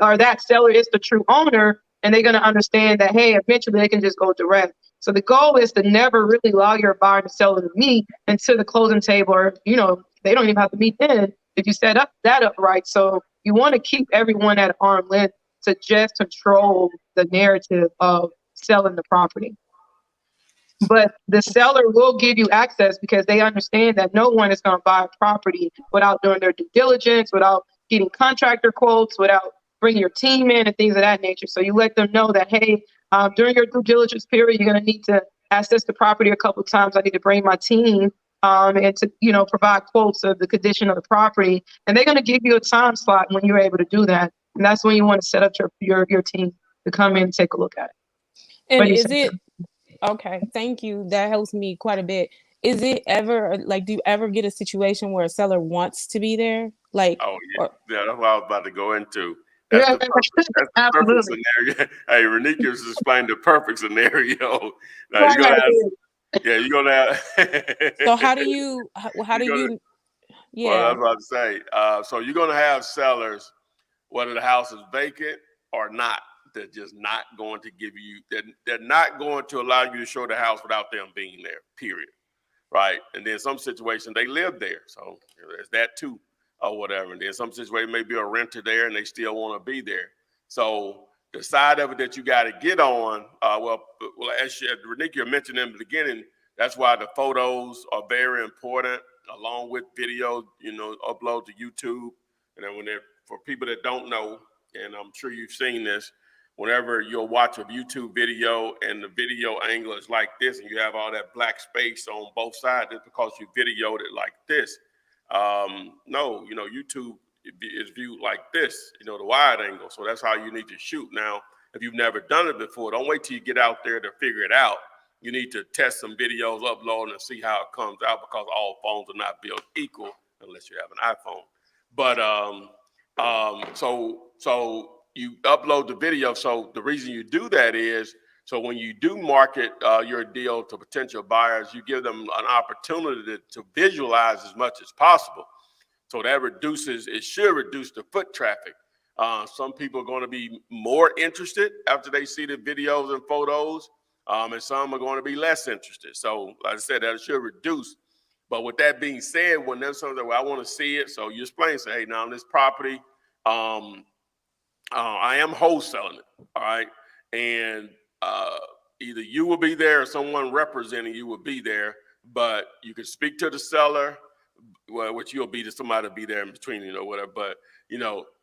or that seller is the true owner, and they're going to understand that, hey, eventually they can just go direct. So the goal is to never really allow your buyer to sell to meet until the closing table, or, they don't even have to meet then if you set up that up right. So you want to keep everyone at arm's length to just control the narrative of selling the property. But the seller will give you access because they understand that no one is going to buy a property without doing their due diligence, without getting contractor quotes, without bringing your team in and things of that nature. So you let them know that, hey, during your due diligence period, you're going to need to access the property a couple of times. I need to bring my team and to, provide quotes of the condition of the property. And they're going to give you a time slot when you're able to do that. And that's when you want to set up your team to come in and take a look at it. And is it okay? Thank you. That helps me quite a bit. Is it ever like, do you ever get a situation where a seller wants to be there? Like, Oh yeah, yeah, that's what I was about to go into. Yeah, That's the perfect absolutely. scenario. Hey, Renika just explained the perfect scenario. Now you're gonna have, So how do you? How do you? Well, I Yeah. was about to say. So you're gonna have sellers, whether the house is vacant or not, they're just not going to give you. They're not going to allow you to show the house without them being there. Period. Right. And then some situations they live there, so there's that too, or whatever. And then some situations maybe a renter there and they still want to be there. So the side of it that you got to get on, well, as Renika mentioned in the beginning, that's why the photos are very important, along with video. Upload to YouTube. And then for people that don't know, and I'm sure you've seen this, whenever you'll watch a YouTube video and the video angle is like this and you have all that black space on both sides, it's because you videoed it like this. No, YouTube is viewed like this, the wide angle. So that's how you need to shoot. Now, if you've never done it before, don't wait till you get out there to figure it out. You need to test some videos, upload, and see how it comes out, because all phones are not built equal unless you have an iPhone. But so you upload the video. So the reason you do that is so when you do market your deal to potential buyers, you give them an opportunity to visualize as much as possible. So that should reduce the foot traffic. Some people are going to be more interested after they see the videos and photos, and some are going to be less interested. So like I said, that should reduce. But with that being said, when there's something that I want to see it, so you explain, say, hey, now this property, I am wholesaling it, all right? And either you will be there or someone representing you will be there, but you can speak to the seller, which you'll be to somebody to be there in between, whatever. But,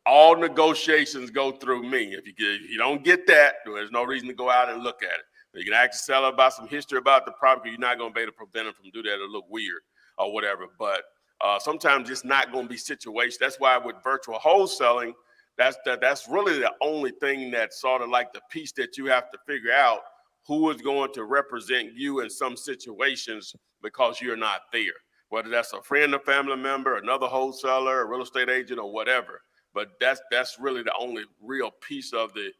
all negotiations go through me. If you don't get that, there's no reason to go out and look at it. You can ask the seller about some history about the property. You're not going to be able to prevent them from doing that. It'll look weird or whatever. But sometimes it's not going to be situations. That's why with virtual wholesaling, that's really the only thing that's sort of like the piece that you have to figure out, who is going to represent you in some situations because you're not there, whether that's a friend or family member, another wholesaler, a real estate agent, or whatever. But that's really the only real piece of the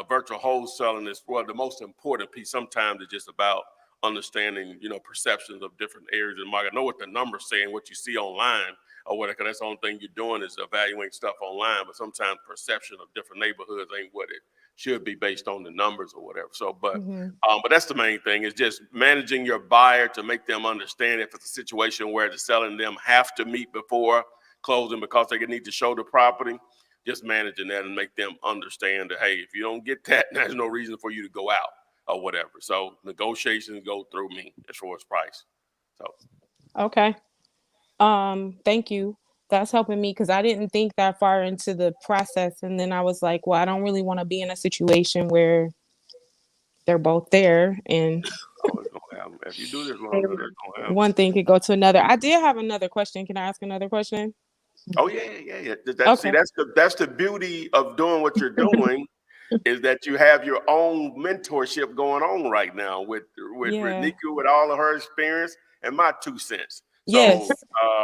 virtual wholesaling. Is the most important piece. Sometimes it's just about understanding, perceptions of different areas of the market. Know what the numbers say and what you see online or whatever, because that's the only thing you're doing is evaluating stuff online. But sometimes perception of different neighborhoods ain't what it should be based on the numbers or whatever. So, but that's the main thing, is just managing your buyer to make them understand if it's a situation where the seller and them have to meet before closing because they need to show the property. Just managing that and make them understand that, hey, if you don't get that, there's no reason for you to go out or whatever. So negotiations go through me as far as price. So Okay. Thank you. That's helping me because I didn't think that far into the process. And then I was like, well, I don't really want to be in a situation where they're both there and if you do this long, one thing could go to another. I did have another question. Can I ask another question? Oh yeah. That's the beauty of doing what you're doing, is that you have your own mentorship going on right now with Renika, with all of her experience and my 2 cents. So, yes,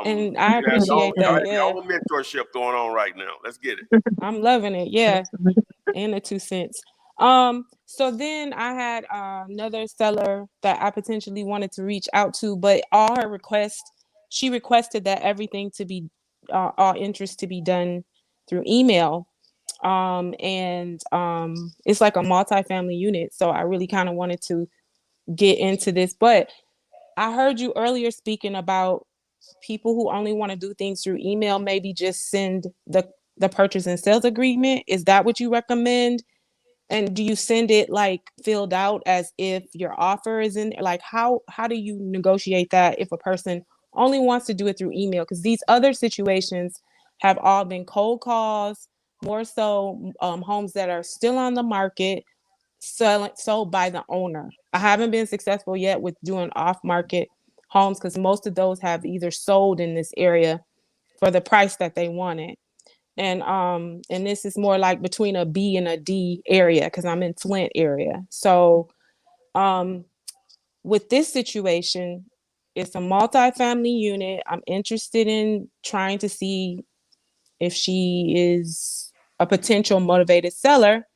and I appreciate that. Your own mentorship going on right now. Let's get it. I'm loving it. Yeah, and the 2 cents. So then I had another seller that I potentially wanted to reach out to, but all her requests, she requested that everything to be all interest to be done through email. and it's like a multifamily unit. So I really kind of wanted to get into this, but I heard you earlier speaking about people who only want to do things through email, maybe just send the purchase and sales agreement. Is that what you recommend? And do you send it like filled out as if your offer is in, like how do you negotiate that if a person only wants to do it through email? Because these other situations have all been cold calls, more so homes that are still on the market, sold by the owner. I haven't been successful yet with doing off market homes because most of those have either sold in this area for the price that they wanted. And this is more like between a B and a D area because I'm in Flint area. So with this situation, it's a multifamily unit. I'm interested in trying to see if she is a potential motivated seller,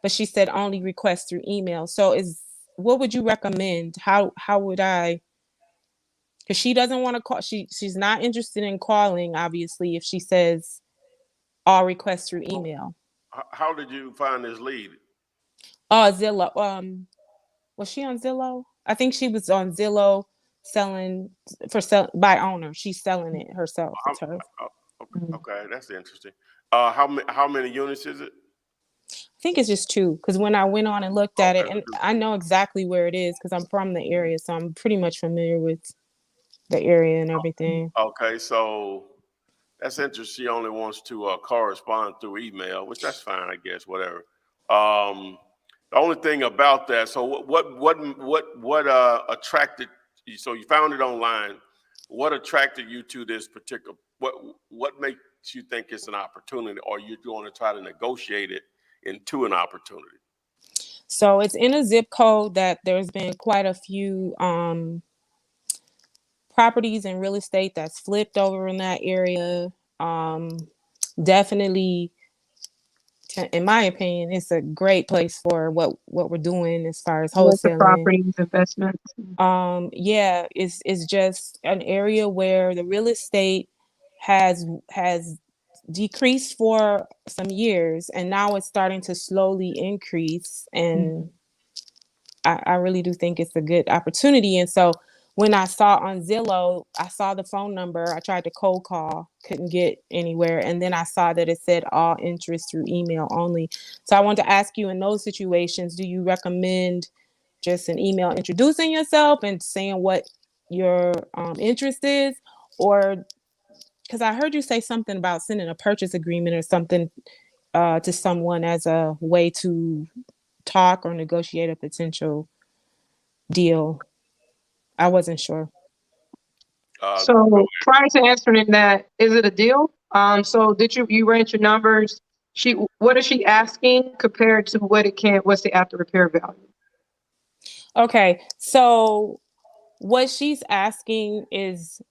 but she said only request through email. So what would you recommend? How would I, because she doesn't want to call, she's not interested in calling, obviously, if she says all requests through email. How did you find this lead? Zillow. Was she on Zillow? I think she was on Zillow selling by owner. She's selling it herself. It's hers. Okay, that's interesting. How many units is it? I think it's just two because when I went on and looked at it, Okay. and I know exactly where it is because I'm from the area, so I'm pretty much familiar with the area and everything. Okay, so that's interesting. She only wants to correspond through email, which that's fine, I guess. Whatever. The only thing about that, so what attracted you? So you found it online. What attracted you to this particular? What makes you think it's an opportunity, or you're going to try to negotiate it into an opportunity? So it's in a zip code that there's been quite a few properties and real estate that's flipped over in that area. Definitely, in my opinion, it's a great place for what we're doing as far as With the wholesaling. properties, investments. Yeah, it's just an area where the real estate has decreased for some years, and now it's starting to slowly increase. And I really do think it's a good opportunity. And so when I saw on Zillow, I saw the phone number. I tried to cold call, couldn't get anywhere. And then I saw that it said all interest through email only. So I wanted to ask you, in those situations, do you recommend just an email introducing yourself and saying what your interest is? Or because I heard you say something about sending a purchase agreement or something to someone as a way to talk or negotiate a potential deal. I wasn't sure. So prior to answering that, is it a deal? So did you range your numbers? What is she asking compared to what's the after repair value? Okay, so what she's asking is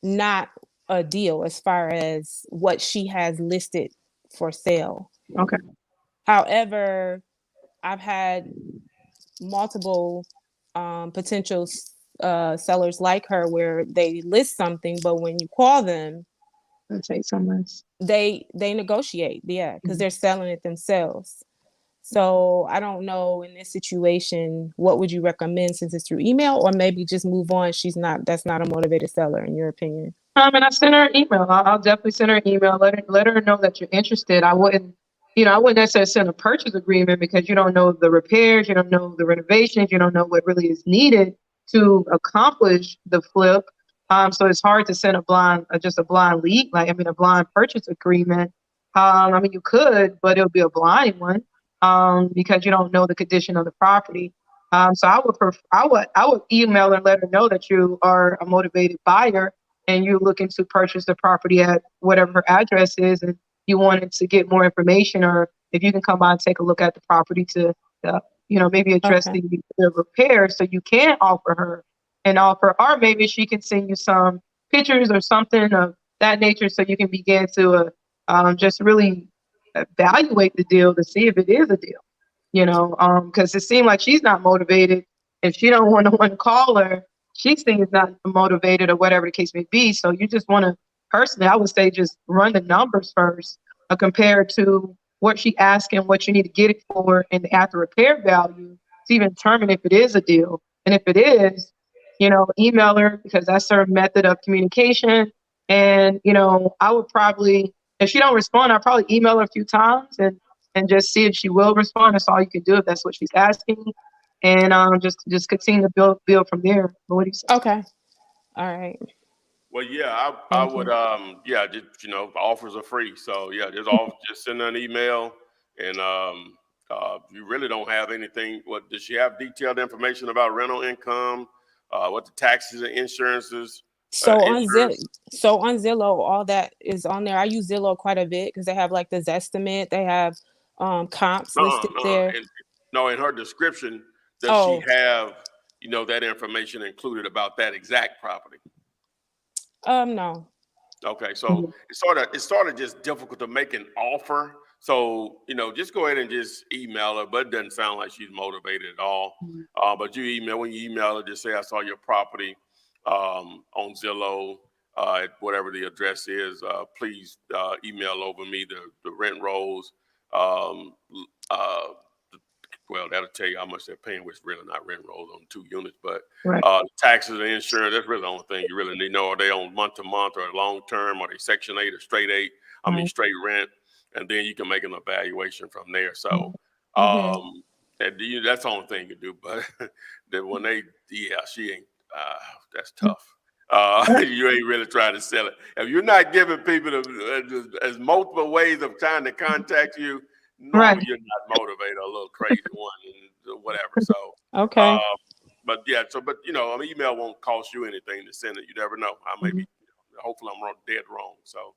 not a deal as far as what she has listed for sale. Okay. However, I've had multiple potential sellers like her where they list something, but when you call them, Let's say something else. they negotiate, yeah, because they're selling it themselves. So I don't know, in this situation, what would you recommend since it's through email, or maybe just move on? That's not a motivated seller in your opinion. And I sent her an email. I'll definitely send her an email. Let her know that you're interested. I wouldn't necessarily send a purchase agreement because you don't know the repairs, you don't know the renovations, you don't know what really is needed to accomplish the flip. So it's hard to send just a blind lead, a blind purchase agreement. You could, but it'll be a blind one because you don't know the condition of the property. So I would email her and let her know that you are a motivated buyer and you're looking to purchase the property at whatever her address is, and you wanted to get more information, or if you can come by and take a look at the property to, maybe address Okay. the repairs, so you can offer her an offer, or maybe she can send you some pictures or something of that nature, so you can begin to just really evaluate the deal to see if it is a deal. Because it seemed like she's not motivated. If she don't want no one to call her, she seems not motivated or whatever the case may be. So you just want to, personally, I would say just run the numbers first compared to what she asking, what you need to get it for, and the after repair value to even determine if it is a deal. And if it is, email her because that's her method of communication. And I would probably, if she don't respond, I'll probably email her a few times and just see if she will respond. That's all you can do if that's what she's asking, and just continue to build from there. What do you say? Okay. All right. Well, yeah, I Thank would, you. yeah, just, offers are free. So yeah, just send her an email, and you really don't have anything. What does she have detailed information about rental income, what the taxes and insurances, So on insurance? Zillow, all that is on there. I use Zillow quite a bit because they have like the Zestimate. They have comps listed No, there. and no, in her description, does she Oh, have, that information included about that exact property? no. Okay, so it's sort of just difficult to make an offer. So just go ahead and just email her, but it doesn't sound like she's motivated at all. But when you email her, just say I saw your property on Zillow at whatever the address is. Please email over me the rent rolls. Um, uh, well, that'll tell you how much they're paying, which really not rent rolls on 2 units, but Right. taxes and insurance, that's really the only thing you really need to know. Are they on month to month or long term? Are they Section 8 or straight 8? I mean, Right. straight rent. And then you can make an evaluation from there. So Mm-hmm. that's the only thing you do. But then she ain't, that's tough. You ain't really trying to sell it. If you're not giving people as multiple ways of trying to contact you, Right. normally you're not motivated, a little crazy one, and whatever. So, Okay. but yeah, but an email won't cost you anything to send it. You never know. I may be, hopefully, I'm dead wrong. So,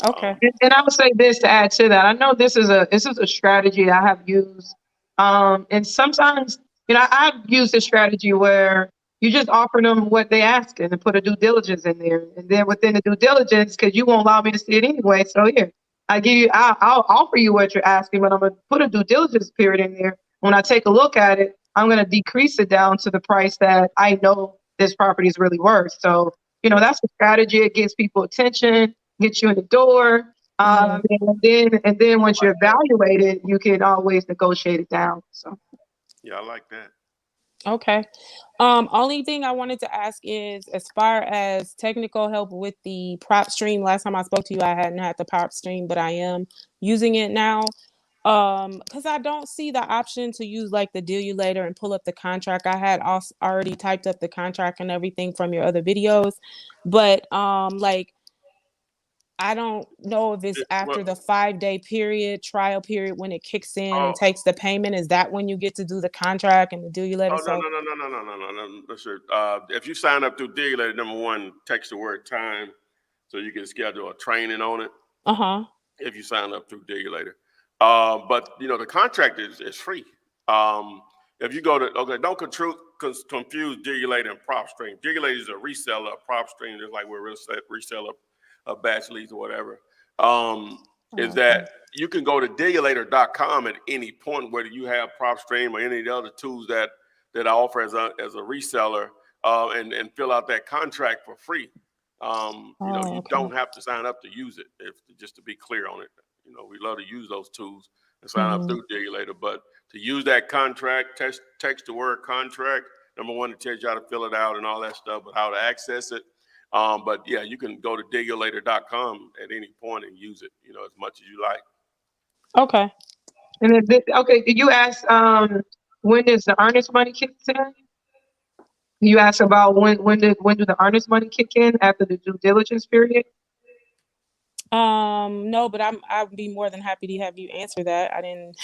Okay. And I would say this to add to that. I know this is a strategy I have used. And sometimes, I've used a strategy where you just offer them what they ask and put a due diligence in there. And then within the due diligence, because you won't allow me to see it anyway. So here, I'll offer you what you're asking, but I'm gonna put a due diligence period in there. When I take a look at it, I'm gonna decrease it down to the price that I know this property is really worth. So, that's a strategy. It gets people attention, get you in the door. And then once you evaluate it, you can always negotiate it down. So yeah, I like that. Okay. Only thing I wanted to ask is as far as technical help with the prop stream. Last time I spoke to you, I hadn't had the prop stream, but I am using it now. Because I don't see the option to use like the deal you later and pull up the contract. I had also already typed up the contract and everything from your other videos, but like I don't know if it's after the 5-day trial period when it kicks in and Oh, takes the payment. Is that when you get to do the contract and the deal you later? no, So, no, no, no, no, no, no, no, no, no, sir. If you sign up through Digulator, number one, text the word time so you can schedule a training on it. uh-huh. If you sign up through Digulator. But the contract is free. If you go to don't confuse Digulator and PropStream. Digulator is a reseller of PropStream, just like we're a reseller of batch leads or whatever. Is that you can go to Digulator.com at any point, whether you have PropStream or any of the other tools that I offer as a reseller, and fill out that contract for free. You Okay. don't have to sign up to use it. Just to be clear on it, we love to use those tools and sign up Mhm. through Digulator. But to use that contract, text the word contract. Number one, it tells you how to fill it out and all that stuff, but how to access it. But yeah, you can go to Digulator.com at any point and use it, as much as you like. Okay. and then okay, did you ask when does the earnest money kick in? You asked about when do the earnest money kick in after the due diligence period? No, but I'd be more than happy to have you answer that. I didn't.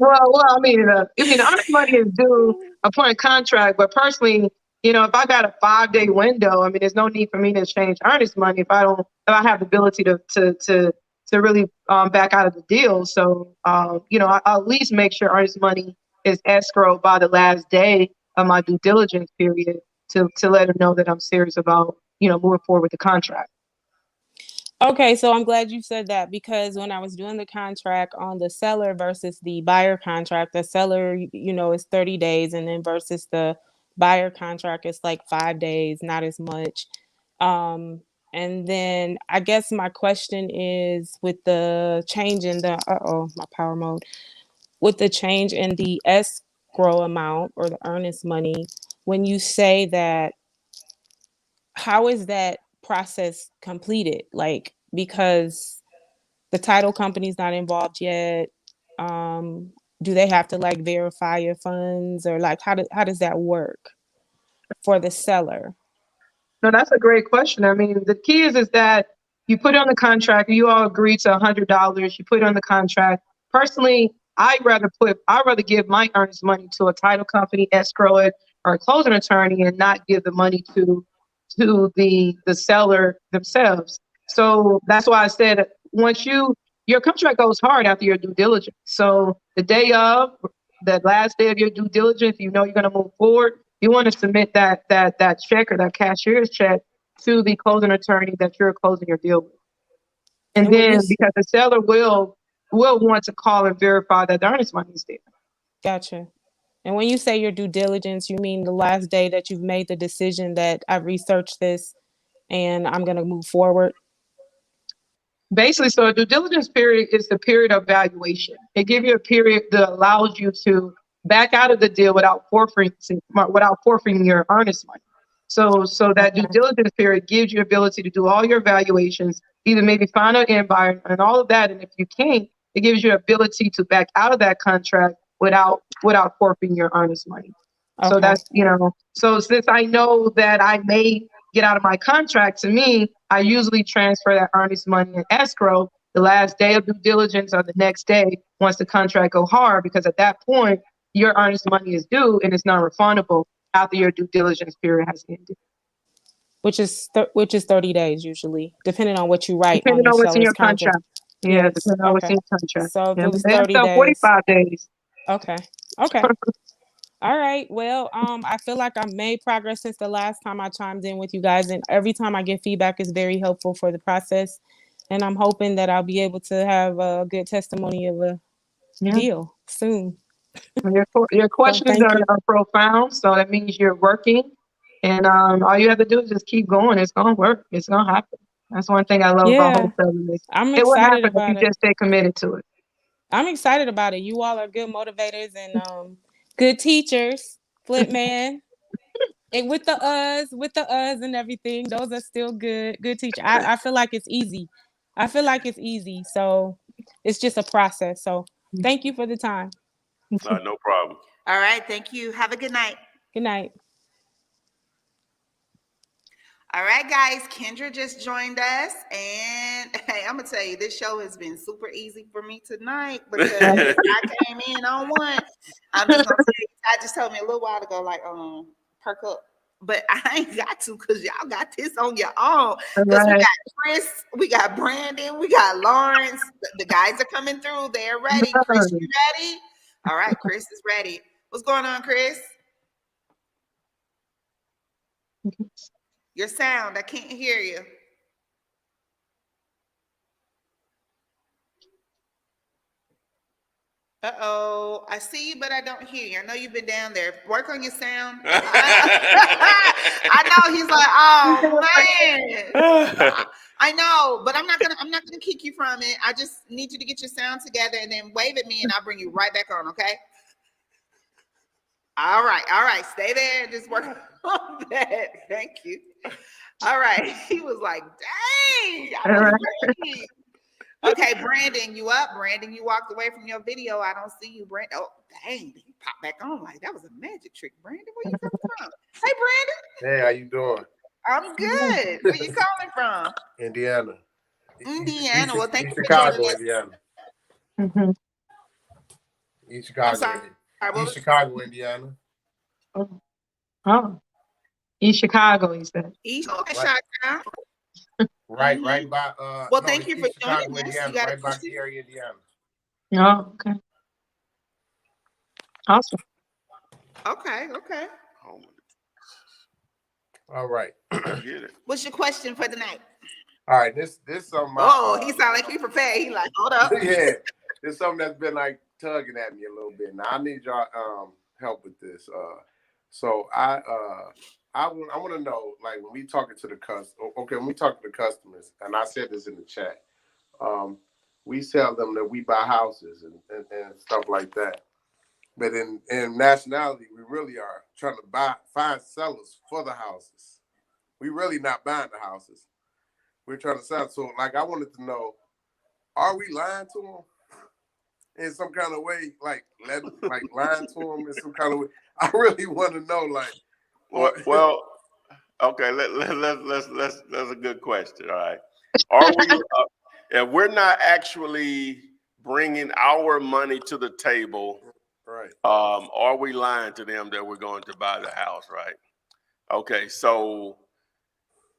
Well, the earnest money is due upon contract, but personally, if I got a 5-day window, there's no need for me to change earnest money if I have the ability to really back out of the deal. So, I'll at least make sure earnest money is escrowed by the last day of my due diligence period to let them know that I'm serious about, moving forward with the contract. Okay, so I'm glad you said that because when I was doing the contract on the seller versus the buyer contract, the seller, is 30 days, and then versus the buyer contract, it's like 5 days, not as much. Um, And then I guess my question is with the change in the my power mode, with the change in the escrow amount or the earnest money, when you say that, how is that process completed? Like, because the title company's not involved yet. Do they have to like verify your funds, or like how does that work for the seller? No, that's a great question. I mean, the key is that you put it on the contract. You all agree to $100. You put it on the contract. Personally, I'd rather give my earnest money to a title company, escrow it, or a closing attorney, and not give the money to the seller themselves. So that's why I said once your contract goes hard after your due diligence. So the day of, the last day of your due diligence, you know you're going to move forward. You want to submit that check or that cashier's check to the closing attorney that you're closing your deal with. And And when you then because the seller will want to call and verify that the earnest money is there. Gotcha. And when you say your due diligence, you mean the last day that you've made the decision that I've researched this and I'm going to move forward? Basically, so a due diligence period is the period of valuation. It gives you a period that allows you to back out of the deal without forfeiting your earnest money. So that due Okay. diligence period gives you ability to do all your evaluations, either maybe find an end buyer and all of that. And if you can't, it gives you ability to back out of that contract without forfeiting your earnest money. So Okay. that's, so since I know that I may get out of my contract, to me, I usually transfer that earnest money in escrow the last day of due diligence or the next day once the contract go hard, because at that point, your earnest money is due and it's non-refundable after your due diligence period has ended. Which is 30 days usually, depending on what you write on Depending your on what's in seller's your contract. contract. Yeah, Yes. depending on what's Okay. in your contract. So if Yeah, it was they have 30 to days. 45 days. Okay. Okay. All right. Well, I feel like I've made progress since the last time I chimed in with you guys, and every time I get feedback is very helpful for the process. And I'm hoping that I'll be able to have a good testimony of a Yeah. deal soon. Your So questions thank you. are profound, so that means you're working, and all you have to do is just keep going. It's gonna work. It's gonna happen. That's one thing I love about Yeah, wholesaling is I'm it will excited happen if you about it. just stay committed to it. I'm excited about it. You all are good motivators and good teachers. Flip man. And with the uhs and everything, those are still good teacher. I feel like it's easy. I feel like it's easy. So it's just a process. So thank you for the time. No problem. All right. Thank you. Have a good night. Good night. All right, guys. Kendra just joined us. And hey, I'm going to tell you, this show has been super easy for me tonight because I came in on one. I'm just going to tell you, I just told me a little while ago, like, perk up. But I ain't got to because y'all got this on your own. Because we Right. got Chris, we got Brandon, we got Lawrence. The guys are coming through. They're ready. Chris, you ready? All right, Chris is ready. What's going on, Chris? Your sound, I can't hear you. Uh-oh, I see you, but I don't hear you. I know you've been down there. Work on your sound. I know he's like, oh man. I know, but I'm not gonna kick you from it. I just need you to get your sound together and then wave at me and I'll bring you right back on, okay? All right. Stay there and just work on that. Thank you. All right. He was like, dang, I was ready. Okay, Brandon, you up? Brandon, you walked away from your video. I don't see you, Brandon. Oh, dang, he popped back on like that was a magic trick. Brandon, where you coming from? Hey, Brandon. Hey, how you doing? I'm good. Where you calling from? Indiana. Indiana. Well, thank East you for joining Chicago, us. Indiana. Mhm. East Chicago. I'm sorry. East Chicago, Indiana. Oh, in Chicago, he said. East Right. Chicago. Right by Well, no, thank you for East joining Chicago, us. Indiana, You got a right by question? Gary, Indiana. Oh, okay. Awesome. Okay. All right. Get it. What's your question for the night? All right, this something. Oh, he sound like he prepared. He like, hold up. Yeah, it's something that's been like tugging at me a little bit. Now I need y'all help with this. So I I want to know, like, when we talking to the when we talk to the customers, and I said this in the chat, we tell them that we buy houses and stuff like that. But in nationality, we really are trying to find sellers for the houses. We really not buying the houses. We're trying to sell. So, like, I wanted to know, are we lying to them in some kind of way? Like lying to them in some kind of way? I really want to know, like, Well, okay. That's a good question. All right. Are we? If we're not actually bringing our money to the table, right? are we lying to them that we're going to buy the house? Right. Okay. So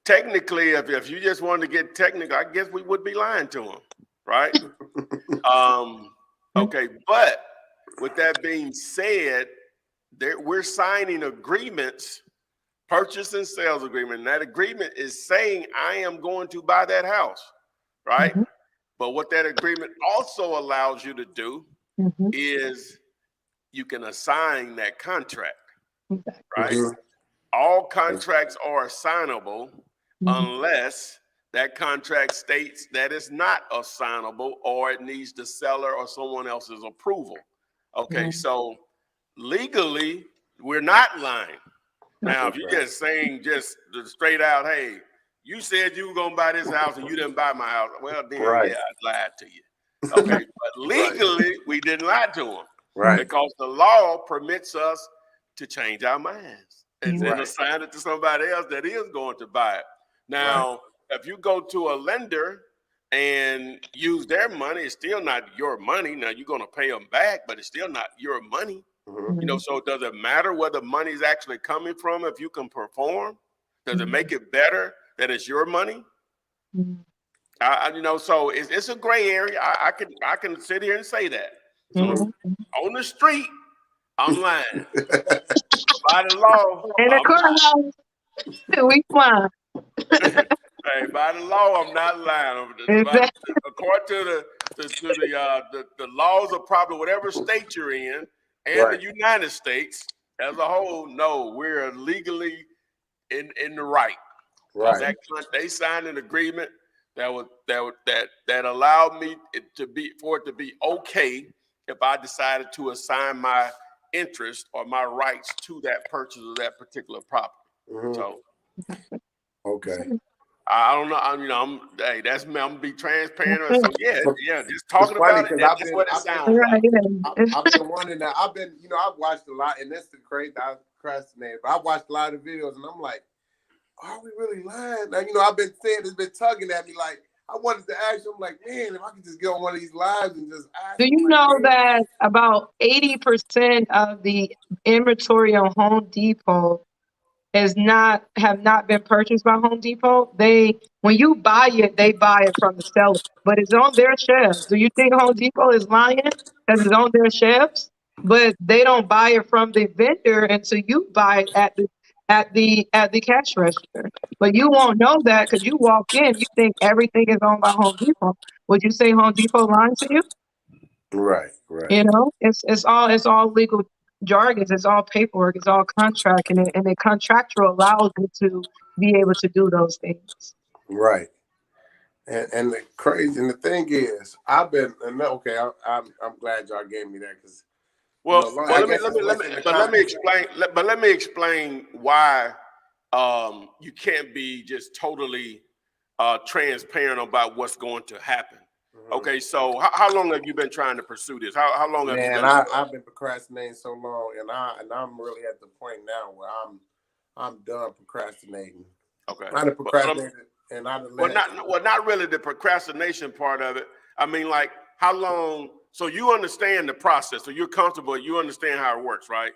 technically, if you just wanted to get technical, I guess we would be lying to them, right? Okay. But with that being said, we're signing agreements, purchase and sales agreement. And that agreement is saying I am going to buy that house, right? But what that agreement also allows you to do is you can assign that contract, right? Mhm. All contracts are assignable unless that contract states that it's not assignable or it needs the seller or someone else's approval. Okay, so legally, we're not lying. Now, if you're just saying just straight out, hey, you said you were gonna buy this house and you didn't buy my house, well, then Right. yeah, I lied to you. Okay, but legally, we didn't lie to them, Right. because the law permits us to change our minds and Right. assign it to somebody else that is going to buy it. Now, if you go to a lender and use their money, it's still not your money. Now you're going to pay them back, but it's still not your money. You know, so does it matter where the money is actually coming from if you can perform? Does it make it better that it's your money? You know, so it's a gray area. I can sit here and say that. So on the street, I'm lying. By the law, In the I'm courthouse, we fine. hey, by the law, I'm not lying. Exactly. According to the laws of probably whatever state you're in and the United States as a whole, no, we're legally in the right. Right. They signed an agreement that allowed me to be okay if I decided to assign my interest or my rights to that purchase of that particular property. So Okay. I don't know. Hey, that's me. I'm gonna be transparent. So yeah, just It's talking funny about it. because That's what it sounds Right, like. I've been wondering that. I've watched a lot, and that's the crazy. I procrastinate, but I watched a lot of videos, and I'm like, are we really lying? Now, I've been saying it's been tugging at me. Like, I wanted to ask you, I'm like, man, if I could just get on one of these lives and just ask do them, you like, know man. that about 80% of the inventory on Home Depot have not been purchased by Home Depot? When you buy it, they buy it from the seller, but it's on their shelves. Do you think Home Depot is lying because it's on their shelves? But they don't buy it from the vendor until you buy it at the cash register. But you won't know that because you walk in, you think everything is owned by Home Depot. Would you say Home Depot lying to you? Right. You know, it's all legal jargon. It's all paperwork. It's all contract, and the contractual allows you to be able to do those things. Right. And the thing is, I've been okay. I'm glad y'all gave me that because Let me explain why you can't be just totally transparent about what's going to happen. Okay, so how long have you been trying to pursue this? How long have you been? I've been procrastinating so long, and I'm really at the point now where I'm done procrastinating. Okay, I done procrastinated, and I done let. Not really the procrastination part of it. I mean, like, how long? So you understand the process, so you're comfortable. You understand how it works, right?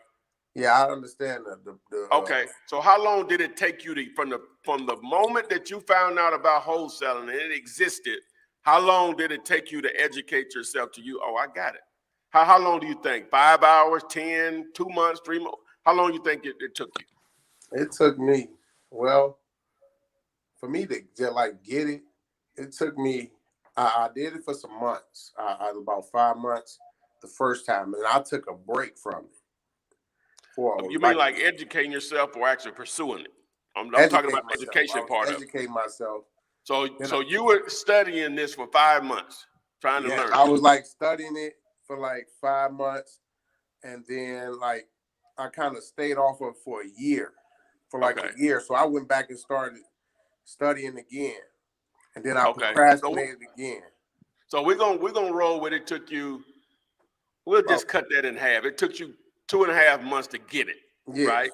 Yeah, I understand the Okay, so how long did it take you from the moment that you found out about wholesaling and it existed? How long did it take you to educate yourself to you? Oh, I got it. How long do you think? 5 hours, 10, 2 months, 3 months? How long do you think it took you? It took me, well, for me to just get it. It took me. I did it for some months. About 5 months the first time, and I took a break from it. You mean like educating yourself or actually pursuing it? I'm talking about the education part of it. Educate myself. So you were studying this for 5 months, trying to learn. I was like studying it for like 5 months, and then like I kind of stayed off of it for a year, a year. So I went back and started studying again, and then I procrastinated again. So we're gonna roll with it. Took you. We'll just cut that in half. It took you 2.5 months to get it, right?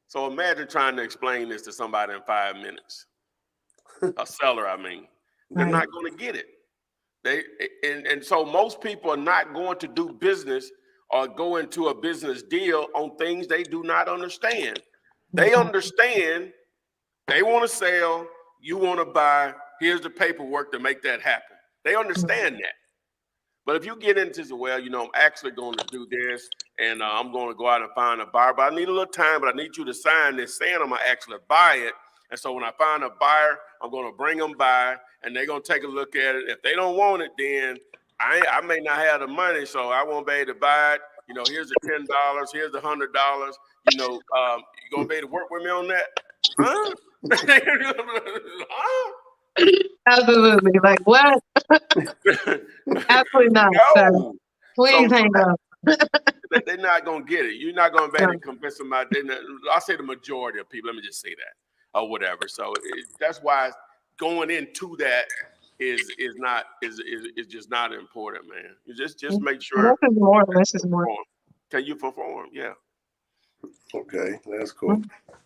So imagine trying to explain this to somebody in 5 minutes. A seller, I mean, they're not going to get it. And so most people are not going to do business or go into a business deal on things they do not understand. They understand. They want to sell. You want to buy. Here's the paperwork to make that happen. They understand that. But if you get into the, well, I'm actually going to do this, and I'm going to go out and find a buyer, but I need a little time, but I need you to sign this saying I'm going to actually buy it. And so when I find a buyer, I'm going to bring them by, and they're going to take a look at it. If they don't want it, then I may not have the money, so I won't be able to buy it. Here's the $10, here's the $100. You going to be able to work with me on that? Huh? Huh? Absolutely. Like what? Absolutely not. No. Please hang up. They're not going to get it. You're not going to be able to convince somebody. I'll say the majority of people. Let me just say that or whatever. So that's why going into that is just not important, man. You just make sure. Less is more. Can you perform? Yeah. Okay, that's cool.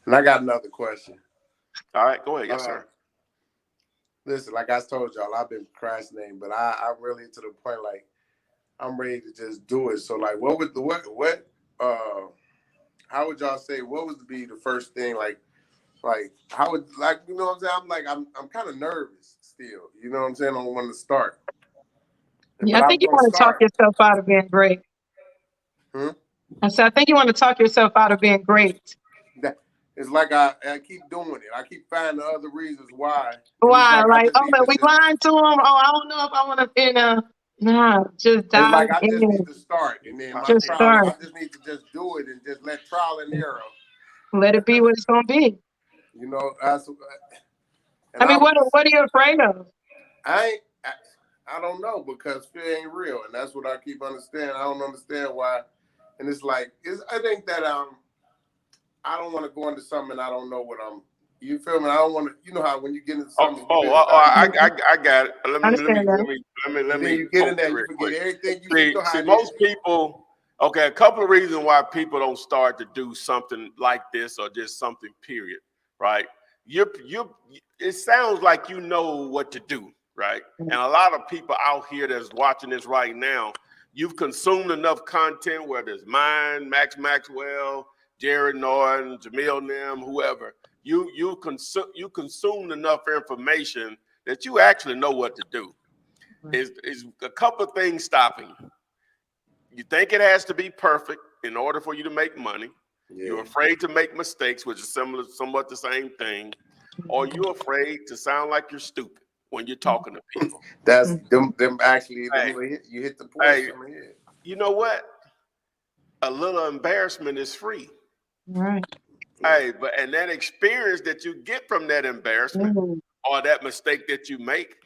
And I got another question. All right, go ahead. Yes, sir. Listen, like I told y'all, I've been procrastinating, but I'm really to the point like I'm ready to just do it. So like, how would y'all say what would be the first thing like how would what I'm saying? I'm kind of nervous still. You know what I'm saying? I don't want to start. Yeah, I think you want to talk yourself out of being great. I said, I think you want to talk yourself out of being great. It's like I keep doing it. I keep finding other reasons why. Why? Like, we lying to them. Oh, I don't know if I want to, nah, just dive It's like I in. just need to start, and then I just need to just do it and just let trial and error. Let it be what it's gonna be. What are you afraid of? I don't know, because fear ain't real, and that's what I keep understanding. I don't understand why, and it's like I think that I don't want to go into something I don't know what I'm. You feel me? I don't want to. You know how when you get into something. I got it. Let me. You get in there, you forget everything. See, most people. Okay, a couple of reasons why people don't start to do something like this or just something. Period. Right? It sounds like you know what to do. Right? And a lot of people out here that's watching this right now, you've consumed enough content, whether it's mine, Max Maxwell, Jared Norton, Jamil Nim, whoever. You consumed enough information that you actually know what to do. Is a couple of things stopping you. You think it has to be perfect in order for you to make money. Yeah. You're afraid to make mistakes, which is somewhat the same thing. Or you're afraid to sound like you're stupid when you're talking to people. That's them actually. You hit the point. Hey, you know what? A little embarrassment is free. Right. Hey, and that experience that you get from that embarrassment or that mistake that you make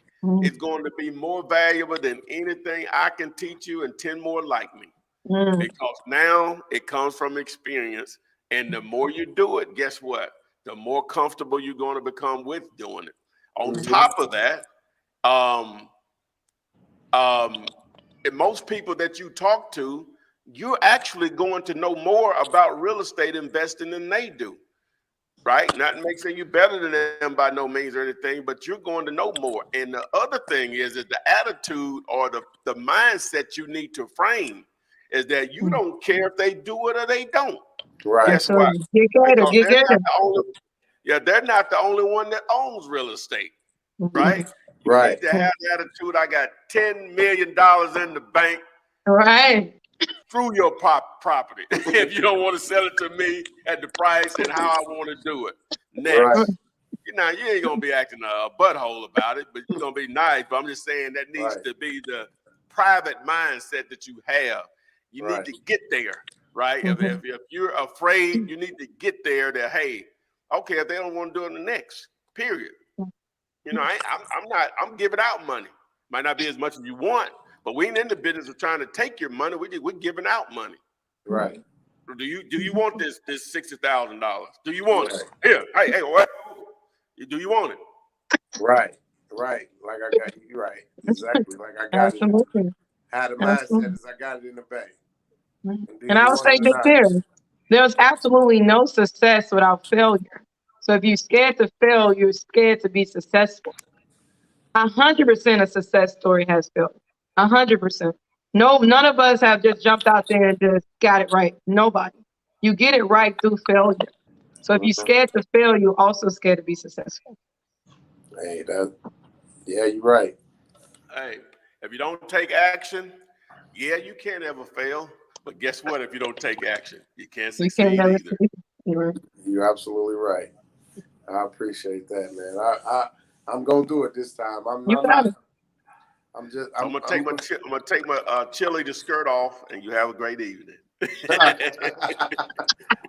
is going to be more valuable than anything I can teach you and 10 more like me. Because now it comes from experience, and the more you do it, guess what? The more comfortable you're going to become with doing it. On top of that, most people that you talk to, you're actually going to know more about real estate investing than they do, right? Not making you better than them by no means or anything, but you're going to know more. And the other thing is the attitude or the mindset you need to frame is that you don't care if they do it or they don't. Right. Guess what? They're not the only one that owns real estate, right? Right. You need to have the attitude, I got $10 million in the bank. Right. Through your property if you don't want to sell it to me at the price and how I want to do it. Next. Right. You ain't going to be acting a butthole about it, but you're going to be nice. But I'm just saying that needs to be the private mindset that you have. You need to get there, right? Mhm. If you're afraid, you need to get there. That hey, okay, if they don't want to do it, the next period. You know, I'm giving out money. Might not be as much as you want, but we ain't in the business of trying to take your money. We're giving out money. Right. Do you want this $60,000? Do you want Right. it? Here, hey, what? Do you want it? Right. Right. Like I got you right. Exactly. Like I got it. Absolutely. Had the mindset Absolutely. as I got it in the bank. And do And you I would want say it or this not? here, there's absolutely no success without failure. So if you're scared to fail, you're scared to be successful. 100% a success story has failure. 100%. No, none of us have just jumped out there and just got it right. Nobody. You get it right through failure. So if you're Mhm. scared to fail, you're also scared to be successful. Hey, yeah, you're right. Hey, if you don't take action, yeah, you can't ever fail. But guess what? If you don't take action, you can't You can succeed never either. You're absolutely right. I appreciate that, man. I'm gonna do it this time. I'm You got not. it. I'm just. I'm gonna take my chili skirt off, and you have a great evening.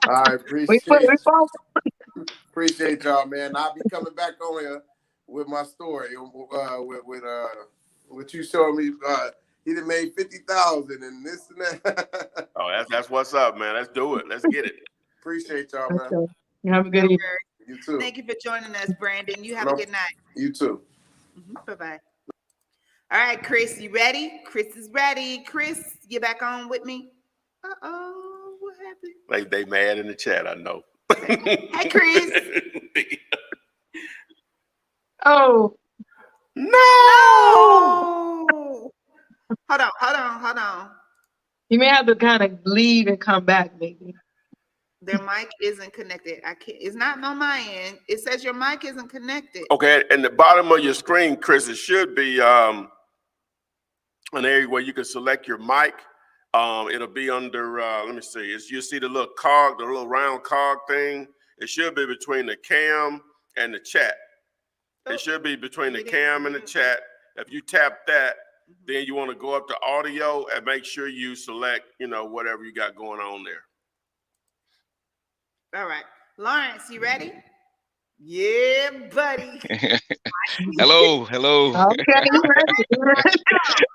I We put we fall. appreciate y'all, man. I'll be coming back on here with my story. What you showed me. He done made 50,000 and this and that. Oh, that's what's up, man. Let's do it. Let's get it. Appreciate y'all, man. Okay. You have a good evening. You too. Thank you for joining us, Brandon. You have a No, good night. You too. Bye-bye. All right, Chris, you ready? Chris is ready. Chris, you back on with me? Uh-oh, what happened? Like they mad in the chat, I know. Hey, Chris. Oh, No! Hold on. you may have to kind of leave and come back, maybe. Their mic isn't connected. I can't. It's not on my end. It says your mic isn't connected. Okay, in the bottom of your screen, Chris, it should be an area where you can select your mic. It'll be under, let me see, you see the little cog, the little round cog thing. It should be between the cam and the chat. It should be between the cam and the chat. If you tap that, then you want to go up to audio and make sure you select, whatever you got going on there. All right. Lawrence, you ready? Yeah, buddy. Hello. Okay, you ready?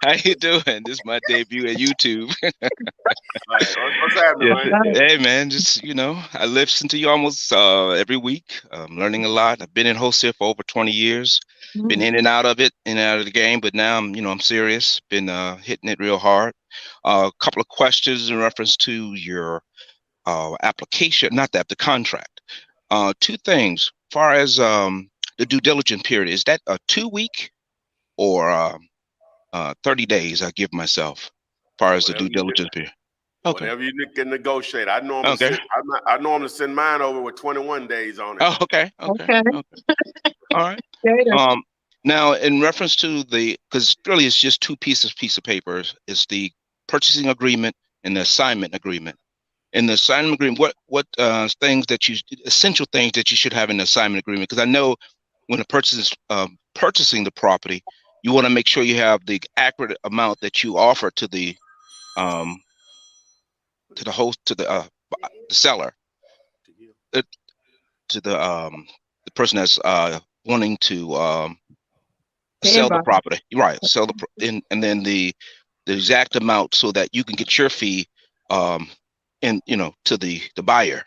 How you doing? This is my debut at YouTube. What's happening, Yeah. man? Hey, man, just, I listen to you almost every week. I'm learning a lot. I've been in wholesale for over 20 years. Been in and out of it, in and out of the game, but now I'm serious. Been hitting it real hard. A couple of questions in reference to your application, not the contract. Two things. Far as the due diligence period, is that a 2 week or 30 days I give myself, far as the due diligence period? Okay. Whatever you can negotiate. I normally Okay. send mine over with 21 days on it. Oh, okay. All right. Okay. Now in reference to because really it's just two piece of paper. It's the purchasing agreement and the assignment agreement. In the assignment agreement, what essential things that you should have in the assignment agreement? Because I know when a person is purchasing the property, you want to make sure you have the accurate amount that you offer to the seller, to the person that's wanting to sell the property, right? Sell and then the exact amount so that you can get your fee to the buyer.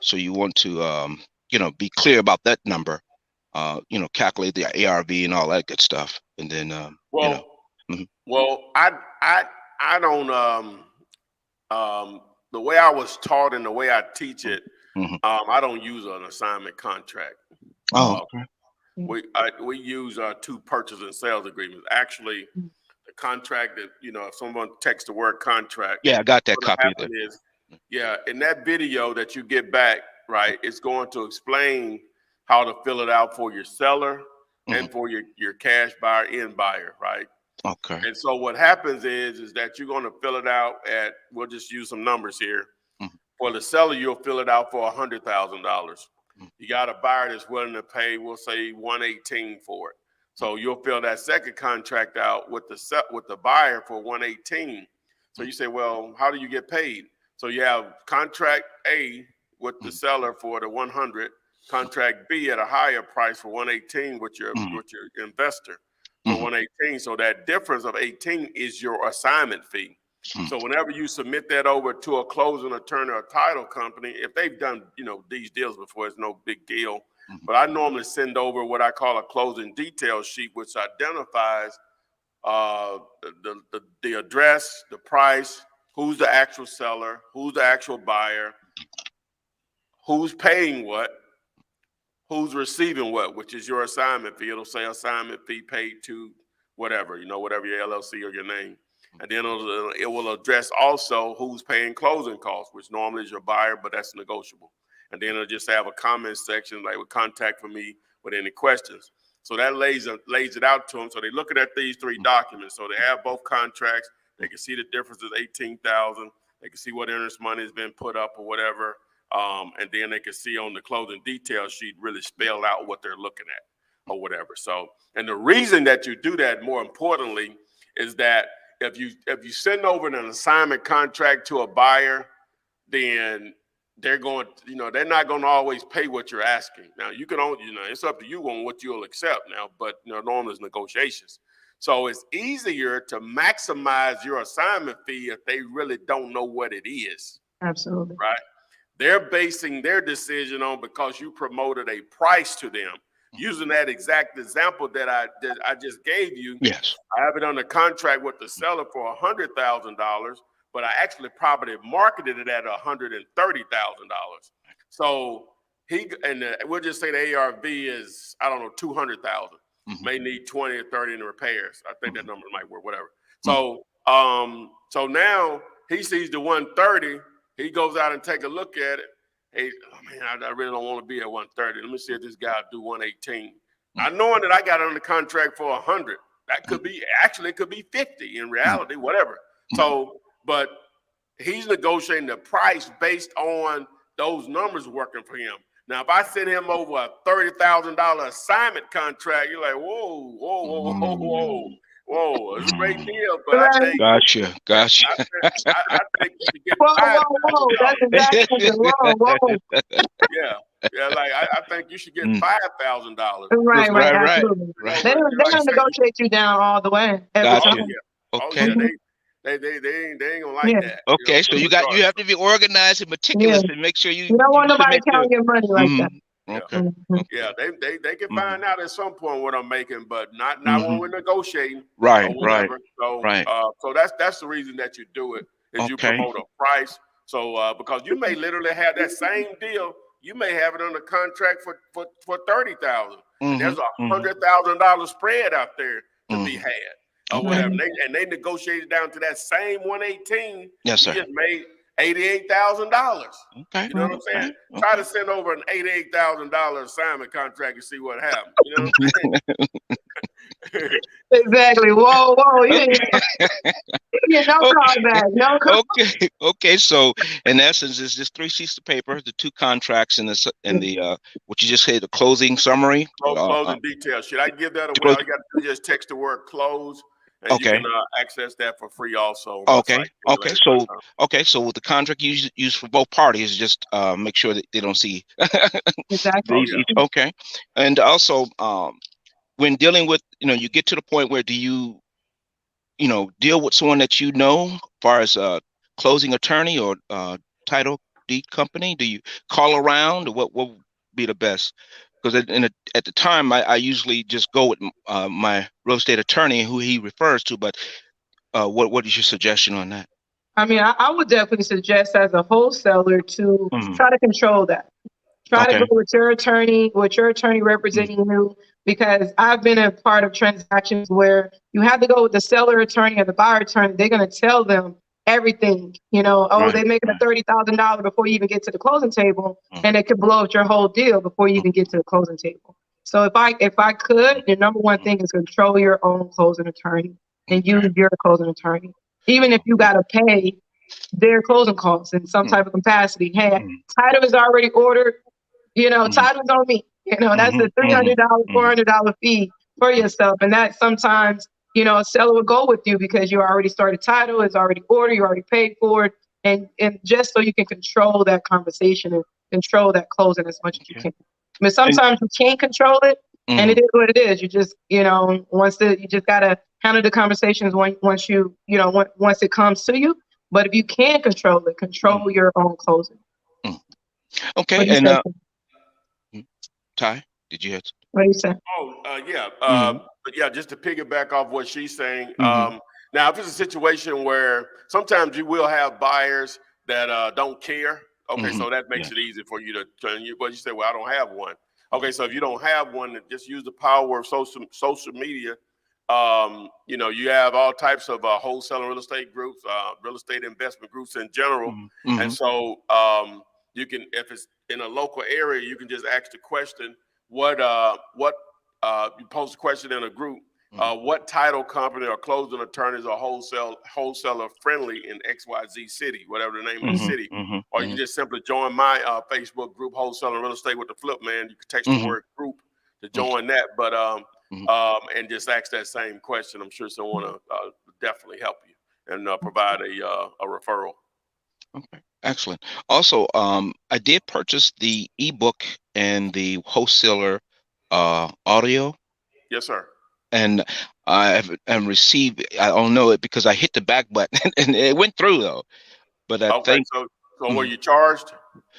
So you want to be clear about that number, calculate the ARV and all that good stuff, and then Well, I don't the way I was taught and the way I teach it, I don't use an assignment contract. Oh, okay. We use two purchase and sales agreements. Actually, the contract that if someone texts the word contract, yeah, I got that copy there. In that video that you get back, right, it's going to explain how to fill it out for your seller and for your cash buyer end buyer, right? Okay. And so what happens is that you're going to fill it out at, we'll just use some numbers here. For the seller, you'll fill it out for $100,000. You got a buyer that's willing to pay, we'll say $118 for it. So you'll fill that second contract out with the buyer for $118. So you say, well, how do you get paid? So you have contract A with the seller for the 100, contract B at a higher price for 118 with your investor for 118. So that difference of 18 is your assignment fee. So whenever you submit that over to a closing attorney or title company, if they've done, these deals before, it's no big deal. But I normally send over what I call a closing detail sheet, which identifies the address, the price, who's the actual seller, who's the actual buyer, who's paying what, who's receiving what, which is your assignment fee. It'll say assignment fee paid to whatever, whatever your LLC or your name. And then it will address also who's paying closing costs, which normally is your buyer, but that's negotiable. And then it'll just have a comment section like with contact for me with any questions. So that lays it out to them. So they're looking at these three documents. So they have both contracts. They can see the difference is $18,000. They can see what earnest money has been put up or whatever. And then they can see on the closing detail sheet really spell out what they're looking at or whatever. So, and the reason that you do that, more importantly, is that if you send over an assignment contract to a buyer, then they're going, they're not going to always pay what you're asking. Now you can only, it's up to you on what you'll accept now, but normally it's negotiations. So it's easier to maximize your assignment fee if they really don't know what it is. Absolutely. Right. They're basing their decision on because you promoted a price to them. Using that exact example that I just gave you, yes, I have it under contract with the seller for $100,000, but I actually probably marketed it at $130,000. So we'll just say the ARV is, I don't know, 200,000. May need 20 or 30 in the repairs. I think that number might work, whatever. So so now he sees the 130. He goes out and take a look at it. Hey, man, I really don't want to be at 130. Let me see if this guy will do 118. Not knowing that I got it under contract for 100. That could be, actually, it could be 50 in reality, whatever. So, but he's negotiating the price based on those numbers working for him. Now, if I send him over a $30,000 assignment contract, you're like, whoa, it's a great deal, but I think gotcha. I think you should get Whoa, that's exactly whoa. Yeah, like I think you should get $5,000. Right, absolutely. Right. They don't negotiate you down all the way every Gotcha. time. Okay. They ain't gonna like that. Okay, so you have to be organized and meticulous and make sure you don't want nobody counting your money like that. Okay. Yeah, they can find out at some point what I'm making, but not when we're negotiating. Right, or whatever. So, right. So that's the reason that you do it is you promote a price. So because you may literally have that same deal, you may have it under contract for $30,000. And there's $100,000 spread out there to be had. Or whatever, and they negotiated down to that same 118. Yes, sir. He just made $88,000. Okay. You know what I'm saying? Okay. Try to send over an $88,000 assignment contract and see what happens. You know what I'm saying? Exactly. Whoa. You get no callback. No call. Okay. So in essence, it's just 3 sheets of paper, the 2 contracts, and the what you just said, the closing summary. Closing details. Should I give that away? All you got to do is just text the word close. And you can access that for free also. Okay. So with the contract you use for both parties, just make sure that they don't see. Exactly. Okay. And also, when dealing with, you get to the point where do you deal with someone that as far as closing attorney or title deed company? Do you call around, or what would be the best? Because at the time, I usually just go with my real estate attorney, who he refers to. But what is your suggestion on that? I mean, I would definitely suggest as a wholesaler to try to control that. Try to go with your attorney representing you, because I've been a part of transactions where you have to go with the seller attorney or the buyer attorney. They're going to tell them everything, they're making a $30,000 before you even get to the closing table, and it could blow up your whole deal before you even get to the closing table. So if I could, the number one thing is control your own closing attorney and use your closing attorney, even if you got to pay their closing costs in some type of capacity. Hey, title is already ordered, title's on me. That's the $300, $400 fee for yourself, and that sometimes. A seller will go with you because you already started title, it's already ordered, you already paid for it, and just so you can control that conversation and control that closing as much as you Okay. can. I mean, sometimes you can't control it, and Mhm. it is what it is. You just, you just gotta handle the conversations once once it comes to you. But if you can control it, control your own closing. Mm. What Okay, do you and say? Ty, did you have? What do you say? Oh, yeah. Mhm. But yeah, just to piggyback off what she's saying. Mhm. Now, if it's a situation where sometimes you will have buyers that don't care, okay, Mhm. so that makes Yeah. it easy for you to turn you. But you say, well, I don't have one. Okay, Mhm. so if you don't have one, then just use the power of social media. You have all types of wholesaling real estate groups, real estate investment groups in general, Mhm. and Mhm. so you can, if it's in a local area, you can just ask the question, what you post a question in a group. Mhm. What title company or closing attorneys are wholesaler friendly in XYZ city, whatever the name of the Mhm. city? Mhm. Or you can Mhm. just simply join my Facebook group, Wholesaling Real Estate with the Flip Man. You can text the Mhm. word group to Okay. join that, but Mhm. and just ask that same question. I'm sure someone will definitely help you and provide a referral. Okay. Excellent. Also, I did purchase the ebook and the wholesaler audio, Yes, sir. and I have received. I don't know it because I hit the back button and it went through though. But I Okay, think, so were mhm. you charged?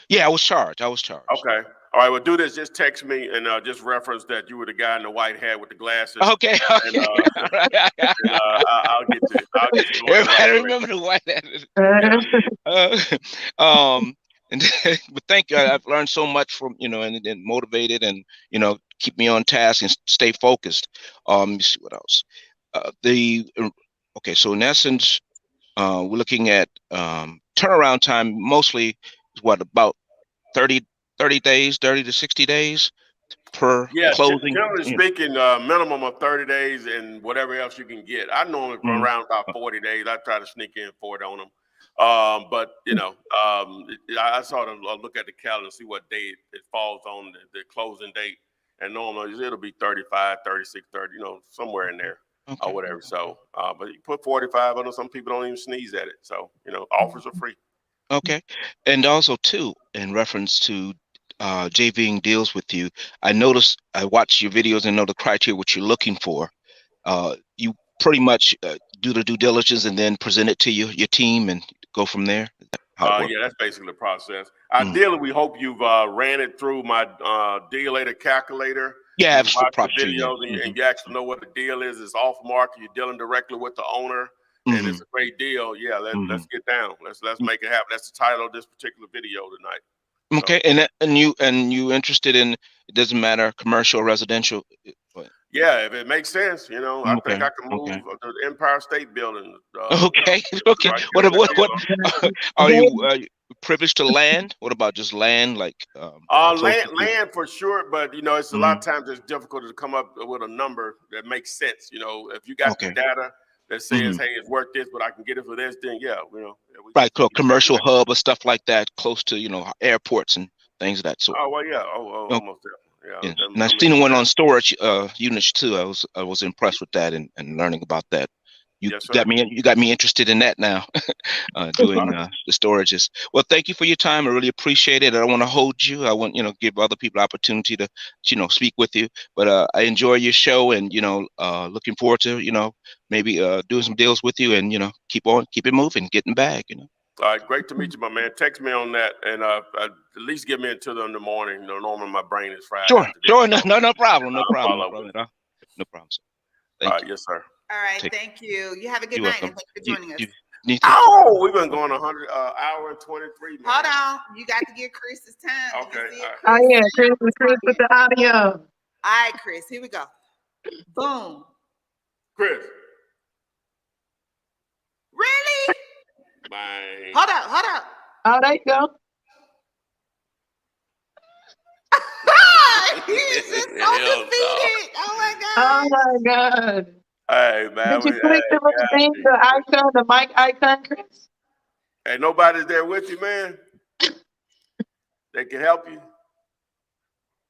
Yeah, I was charged. I was charged. Okay. All right. Well, do this. Just text me and just reference that you were the guy in the white hat with the glasses, Okay. and Okay. All right. I'll get you going the right Everybody direction. remember the white hat. Yeah. Uh, um, and but thank you. I've learned so much from and motivated, and keep me on task and stay focused. Let me see what else. Okay, so in essence, we're looking at turnaround time. Mostly is what, about 30 30 days, 30 to 60 days per Yeah. closing. Generally speaking, minimum of 30 days and whatever else you can get. I normally run Mhm. around about 40 days. I try to sneak in 40 on them. But I sort of look at the calendar and see what day it falls on the closing date. And normally it'll be 35, 36, 30, somewhere in there or Okay. whatever. So, but you put 45 on it, some people don't even sneeze at it. So, offers are free. Okay. And also too, in reference to JVing deals with you, I noticed I watch your videos and know the criteria what you're looking for. You pretty much do the due diligence and then present it to your team and go from there. Is that how it works? Yeah, that's basically the process. Mm. Ideally, we hope you've ran it through my deal calculator. Yeah, You've that's watched the probably true. Yeah. videos and Hmm. you actually know what the deal is. It's off market. You're dealing directly with the owner, and Hmm. it's a great deal. Yeah, Hmm. let's get down. Let's make it happen. That's the title of this particular video tonight. So Okay. And you interested in, it doesn't matter, commercial, residential. What? yeah, if it makes sense, I think Okay. I can Okay. move to the Empire State Building. Okay. Okay. Right, get What a good what deal. are They, you privileged to land? What about just land, like close to? Land for sure, but it's a lot of Mhm. times it's difficult to come up with a number that makes sense. If you got the Okay. data that says, Mhm. "Hey, it's worth this, but I can get it for this," then yeah, yeah, Right, we can commercial calculate. hub or stuff like that, close to airports and things of that sort. Oh well, yeah, almost definitely, Yeah, yeah. and I've That seen makes the one sense. on storage units too. I was impressed with that and learning about that. You Yes, got sir. me interested in that now, doing All the storages. Well, thank you for your time. I really appreciate it. I don't want to hold you. I want give other people opportunity to speak with you. But I enjoy your show, and looking forward to maybe doing some deals with you, and keep it moving, getting back. right, great to meet you, my man. Text me on that, and at least get me until in the morning. Normally my brain is fried Sure, after this, sure, no, so no, no problem, no I'll problem, no follow up with problem at all, no problem. Sir. you. All Thank right, you. yes, sir. All right, Take. thank you. You have a good You're night, and welcome. thank you for You joining us. you need to. Oh, we've been going Okay. 100 hour and 23 minutes. Hold on, you got to give Chris his time. Do Okay. you see it, oh Chris? yeah, Chris, Sound Chris with responded. the audio. All right, Chris, here we go. Boom. Chris. Really? Bang. Hold up, hold up. Oh, there you go. He's just so Hell no. defeated. Oh my Oh gosh. my God. Hey man, Did you click the little thing, the icon, the mic icon, Chris? hey, nobody's there with you, man. They can help you.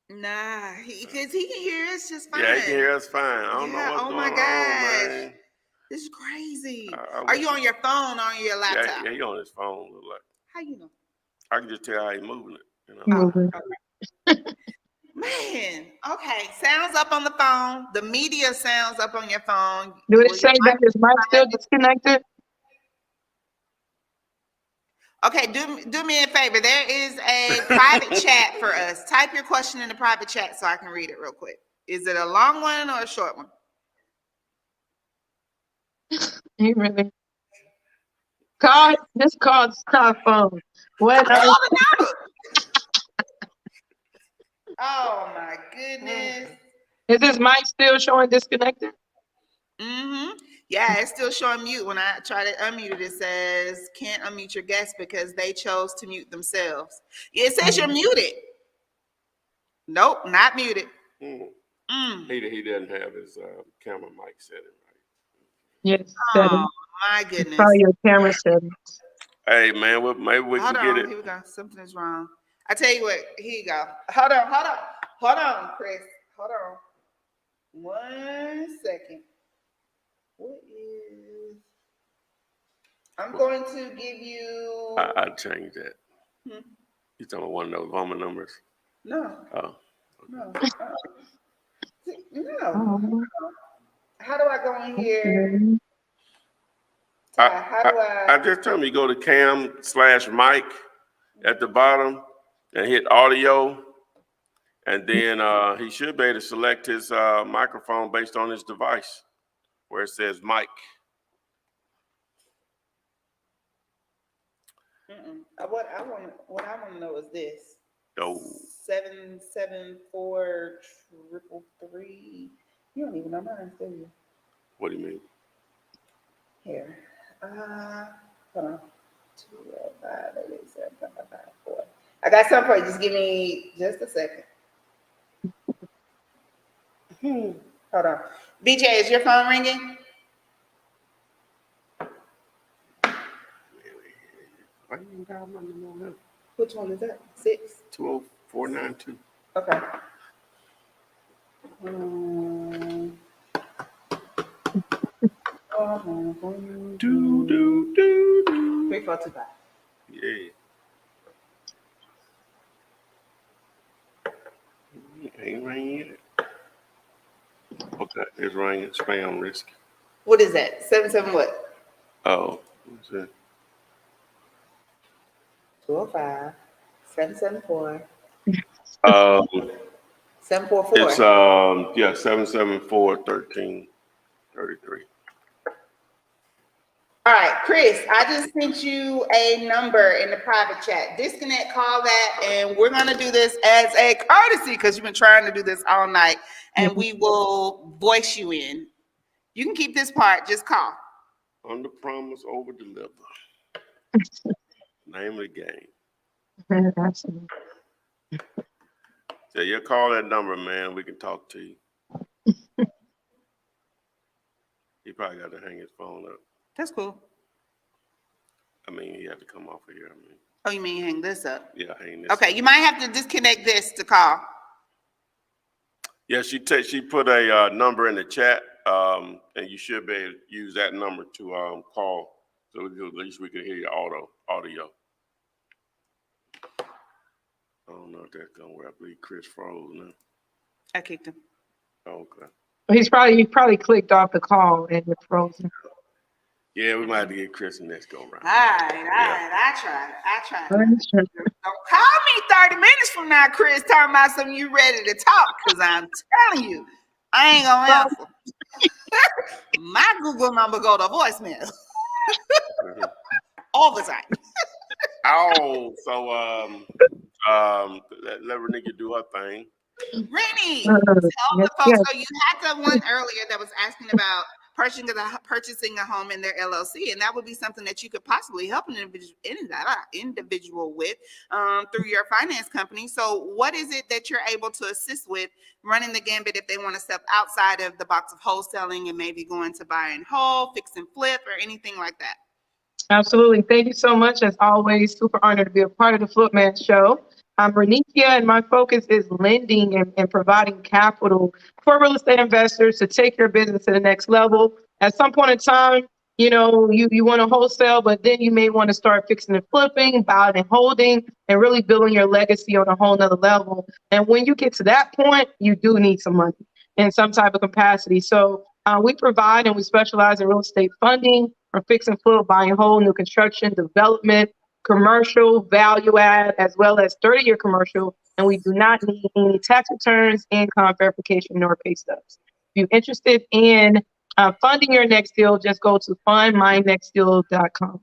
Nah, because he can hear us just fine. Yeah, he can hear us fine. I don't know Yeah, what's oh my going on, gosh. man. This is crazy. I Are you on your phone or on your laptop? Yeah, he on his phone. Look like. How you know? I can just tell how he moving it. You know. Moving. Man, okay. Sounds up on the phone. The media sounds up on your phone. Do it Well, say that his mic still disconnected? okay, do me a favor. There is a private chat for us. Type your question in the private chat so I can read it real quick. Is it a long one or a short one? He really just called Star phone. When Oh my goodness. is his mic still showing disconnected? Mm-hmm. Yeah, it's still showing mute. When I try to unmute it, it says can't unmute your guest because they chose to mute themselves. It says you're muted. Nope, not muted. He doesn't have his camera mic setting right. Yes. Oh my goodness. Probably your camera settings. Hey man, maybe we Hold can on, get it. here we go. Something is wrong. I tell you what, here you go. Hold on, Chris. Hold on. 1 second. What is? I'm going to give you. I changed that. You talking about one of those Voma numbers? No. Oh. No. No. How do I go in here? How do I just tell him you go to cam/mic at the bottom and hit audio, and then he should be able to select his microphone based on his device where it says mic. What I want to know is this. Oh. 774-333. You don't even know mine, do you? What do you mean? Here. Hold on. 205-887-554. I got something for you. Just give me just a second. Hold on. BJ, is your phone ringing? Which one is that? 6? 20492. Okay. Do. 3425. Yeah. Ain't ringing yet. Okay, it's ringing. Spam risk. What is that? 77 what? Oh, what's that? 205 774 744. It's 774-1333. All right, Chris, I just sent you a number in the private chat. Disconnect, call that, and we're gonna do this as a courtesy because you've been trying to do this all night, and we will voice you in. You can keep this part, just call. Under promise, over deliver. Name of the game. Absolutely. So you call that number, man. We can talk to you. He probably got to hang his phone up. That's cool. I mean, he had to come off of here. Oh, you mean hang this up? Yeah, hang this. Okay, you might have to disconnect this to call. Yeah, she put a number in the chat, and you should be able to use that number to call, so at least we can hear your audio. I don't know if that's gonna work. I believe Chris froze now. I kicked him. Okay. He probably clicked off the call and it's frozen. Yeah, we might have to get Chris next go round. All right. I tried. That's true. Don't call me 30 minutes from now, Chris, talking about something you ready to talk, because I'm telling you, I ain't gonna answer. My Google number go to voicemail. All the time. Oh, so let Renika do her thing. Rennie, tell the folks. Yes. So you had the one earlier that was asking about purchasing a home in their LLC, and that would be something that you could possibly help an individual with through your finance company. So what is it that you're able to assist with running the gambit if they want to step outside of the box of wholesaling and maybe going to buy and whole, fix and flip, or anything like that? Absolutely. Thank you so much. As always, super honored to be a part of the Flipman Show. I'm Renicia, and my focus is lending and providing capital for real estate investors to take your business to the next level. At some point in time, you want to wholesale, but then you may want to start fixing and flipping, buying and holding, and really building your legacy on a whole nother level. And when you get to that point, you do need some money in some type of capacity. So we provide and we specialize in real estate funding for fix and flip, buy and hold, new construction, development, commercial, value add, as well as 30-year commercial. And we do not need any tax returns, income verification, nor pay stubs. If you're interested in funding your next deal, just go to fundmynextdeal.com.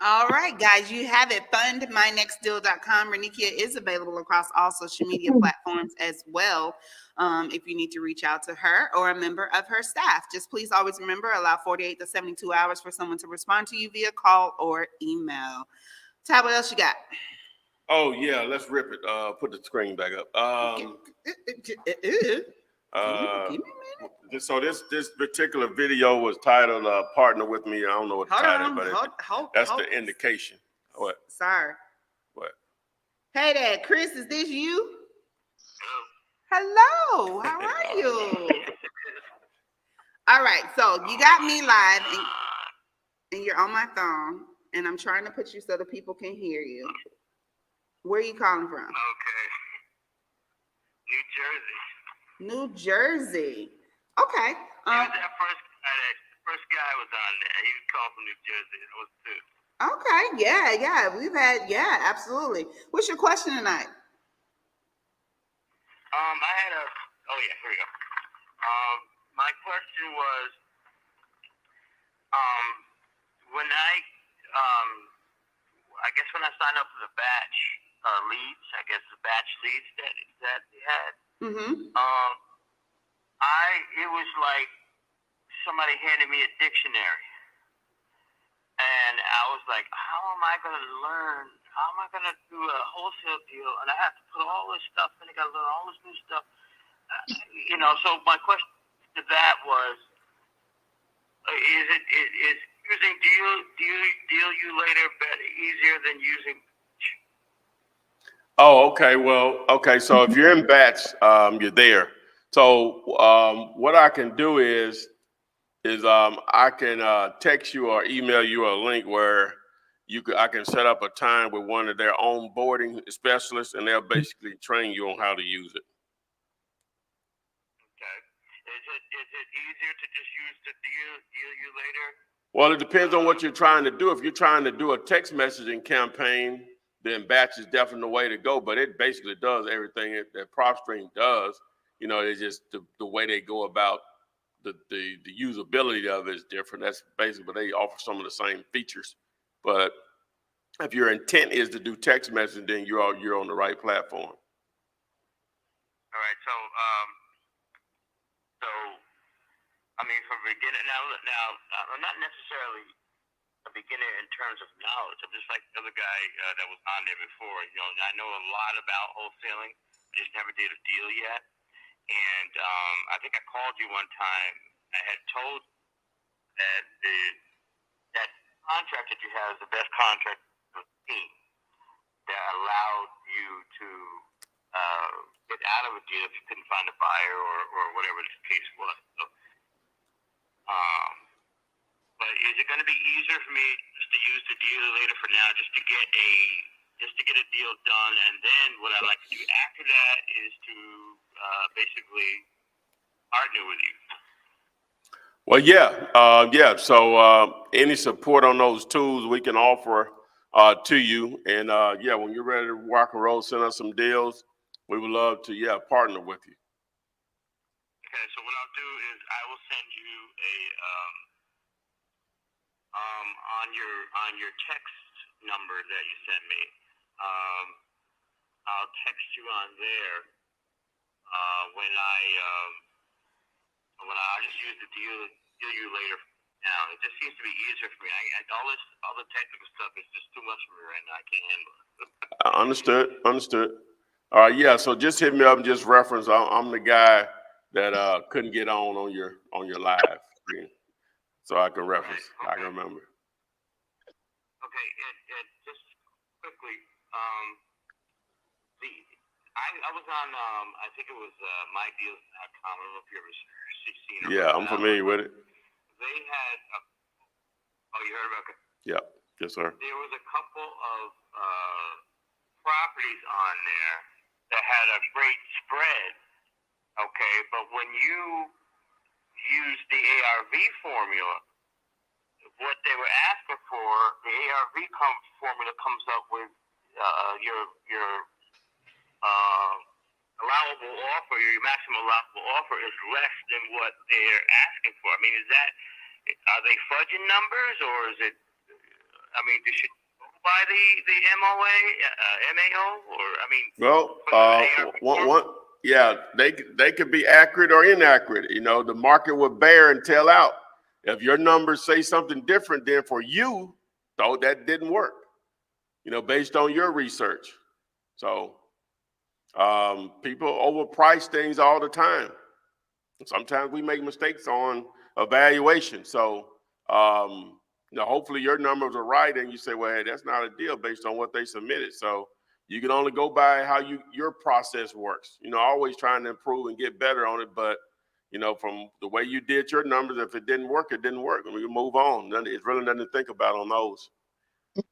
All right, guys, you have it. Fundmynextdeal.com. Renicia is available across all social media platforms as well. If you need to reach out to her or a member of her staff, just please always remember, allow 48 to 72 hours for someone to respond to you via call or email. Ty, what else you got? Oh yeah, let's rip it. Put the screen back up. So this particular video was titled "Partner with Me." I don't know what the title, but that's the indication. What? Sorry. What? Hey there, Chris. Is this you? Hello. How are you? All right. So you got me live, and you're on my phone, and I'm trying to put you so the people can hear you. Where are you calling from? Okay. New Jersey. New Jersey. Okay. That first guy was on there. He was calling from New Jersey. It was too. Okay. Yeah. We've had, absolutely. What's your question tonight? Here we go. My question was, when I guess when I signed up for the batch leads, I guess the batch leads that you had, it was like somebody handed me a dictionary, and I was like, how am I going to learn? How am I going to do a wholesale deal? And I have to put all this stuff in. I got to learn all this new stuff. So my question to that was, is using deal you later better easier than using? Oh, okay. Well, okay. So if you're in batch, you're there. So what I can do is I can text you or email you a link where I can set up a time with one of their onboarding specialists, and they'll basically train you on how to use it. Okay. Is it easier to just use the deal you later? Well, it depends on what you're trying to do. If you're trying to do a text messaging campaign, then batch is definitely the way to go. But it basically does everything that PropStream does. It's just the way they go about the usability of it is different. That's basically, but they offer some of the same features. But if your intent is to do text messaging, then you're on the right platform. All right. So I mean, for beginner now, I'm not necessarily a beginner in terms of knowledge. I'm just like the other guy that was on there before. I know a lot about wholesaling. I just never did a deal yet. And I think I called you one time. I had told that that contract that you have is the best contract of the team that allowed you to get out of a deal if you couldn't find a buyer or whatever the case was. So, but is it going to be easier for me just to use the deal later for now, just to get a deal done, and then what I like to do after that is to basically partner with you? Well, yeah. So any support on those tools we can offer to you, and when you're ready to rock and roll, send us some deals. We would love to partner with you. Okay, so what I'll do is I will send you a on your text number that you sent me. I'll text you on there when I just use the deal you later. Now it just seems to be easier for me. All the technical stuff is just too much for me right now. I can't handle it. Understood. All right, yeah. So just hit me up and just reference. I'm the guy that couldn't get on your live screen, so I can reference. Right, okay. I can remember. Okay, and just quickly, I was on, I think it was mydeals.com. I don't know if you ever seen it. Yeah, I'm familiar with it. They had, oh, you heard about it? Yeah, yes, sir. There was a couple of properties on there that had a great spread, okay? But when you use the ARV formula, what they were asking for, the ARV formula comes up with your allowable offer, your maximum allowable offer is less than what they're asking for. I mean, are they fudging numbers, or is it, I mean, they should go by the MOA, MAO, or, I mean, yeah, they could be accurate or inaccurate. You know, the market will bear and tell out. If your numbers say something different, then for you, though, that didn't work, you know, based on your research. So people overprice things all the time. Sometimes we make mistakes on evaluation. So, you know, hopefully your numbers are right and you say, well, hey, that's not a deal based on what they submitted. So you can only go by how your process works. You know, always trying to improve and get better on it. But, you know, from the way you did your numbers, if it didn't work, it didn't work. I mean, you move on. It's really nothing to think about on those. Okay.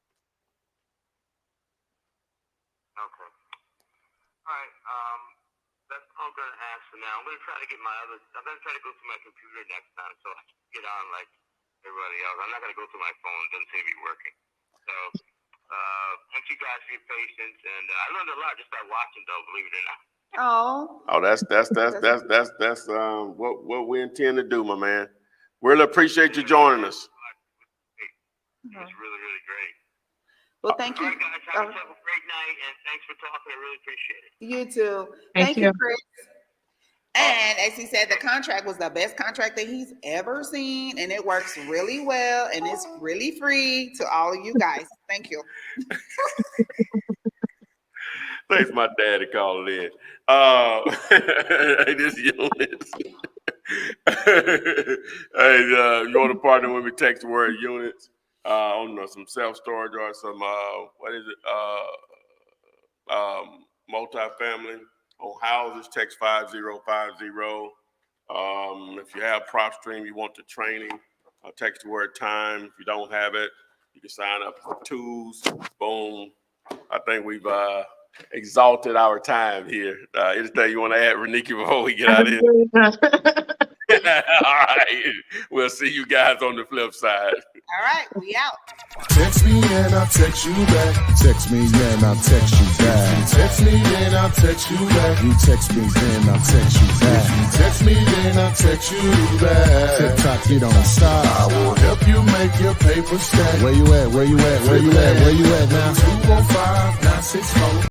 All right. That's all I'm going to ask for now. I'm going to try to get I'm going to try to go through my computer next time so I can get on like everybody else. I'm not going to go through my phone. It doesn't seem to be working. So, thank you guys for your patience. And I learned a lot just by watching, though, believe it or not. Oh, that's what we intend to do, my man. Really appreciate you joining us. It's really, really great. Well, thank you. All right, guys, have yourself a great night, and thanks for talking. I really appreciate it. You too. Thank you, Chris. And as he said, the contract was the best contract that he's ever seen, and it works really well, and it's really free to all of you guys. Thank you. Thanks, my daddy calling in. Hey, this units. Hey, you want to partner with me? Text the word units. I don't know, some self-storage or some multifamily. On houses, text 5050. If you have PropStream, you want the training, text the word time. If you don't have it, you can sign up for tools. Boom. I think we've exalted our time here. Anything you want to add, Reniki, before we get out of here? All right. We'll see you guys on the flip side. All right, we out. Text me and I'll text you back. Text me and I'll text you back. Text me then I'll text you back. You text me then I'll text you back. Text me then I'll text you back. TikTok, you don't stop. I will help you make your paper stack. Where you at? Where you at? Where you at? Where you at now? 215-964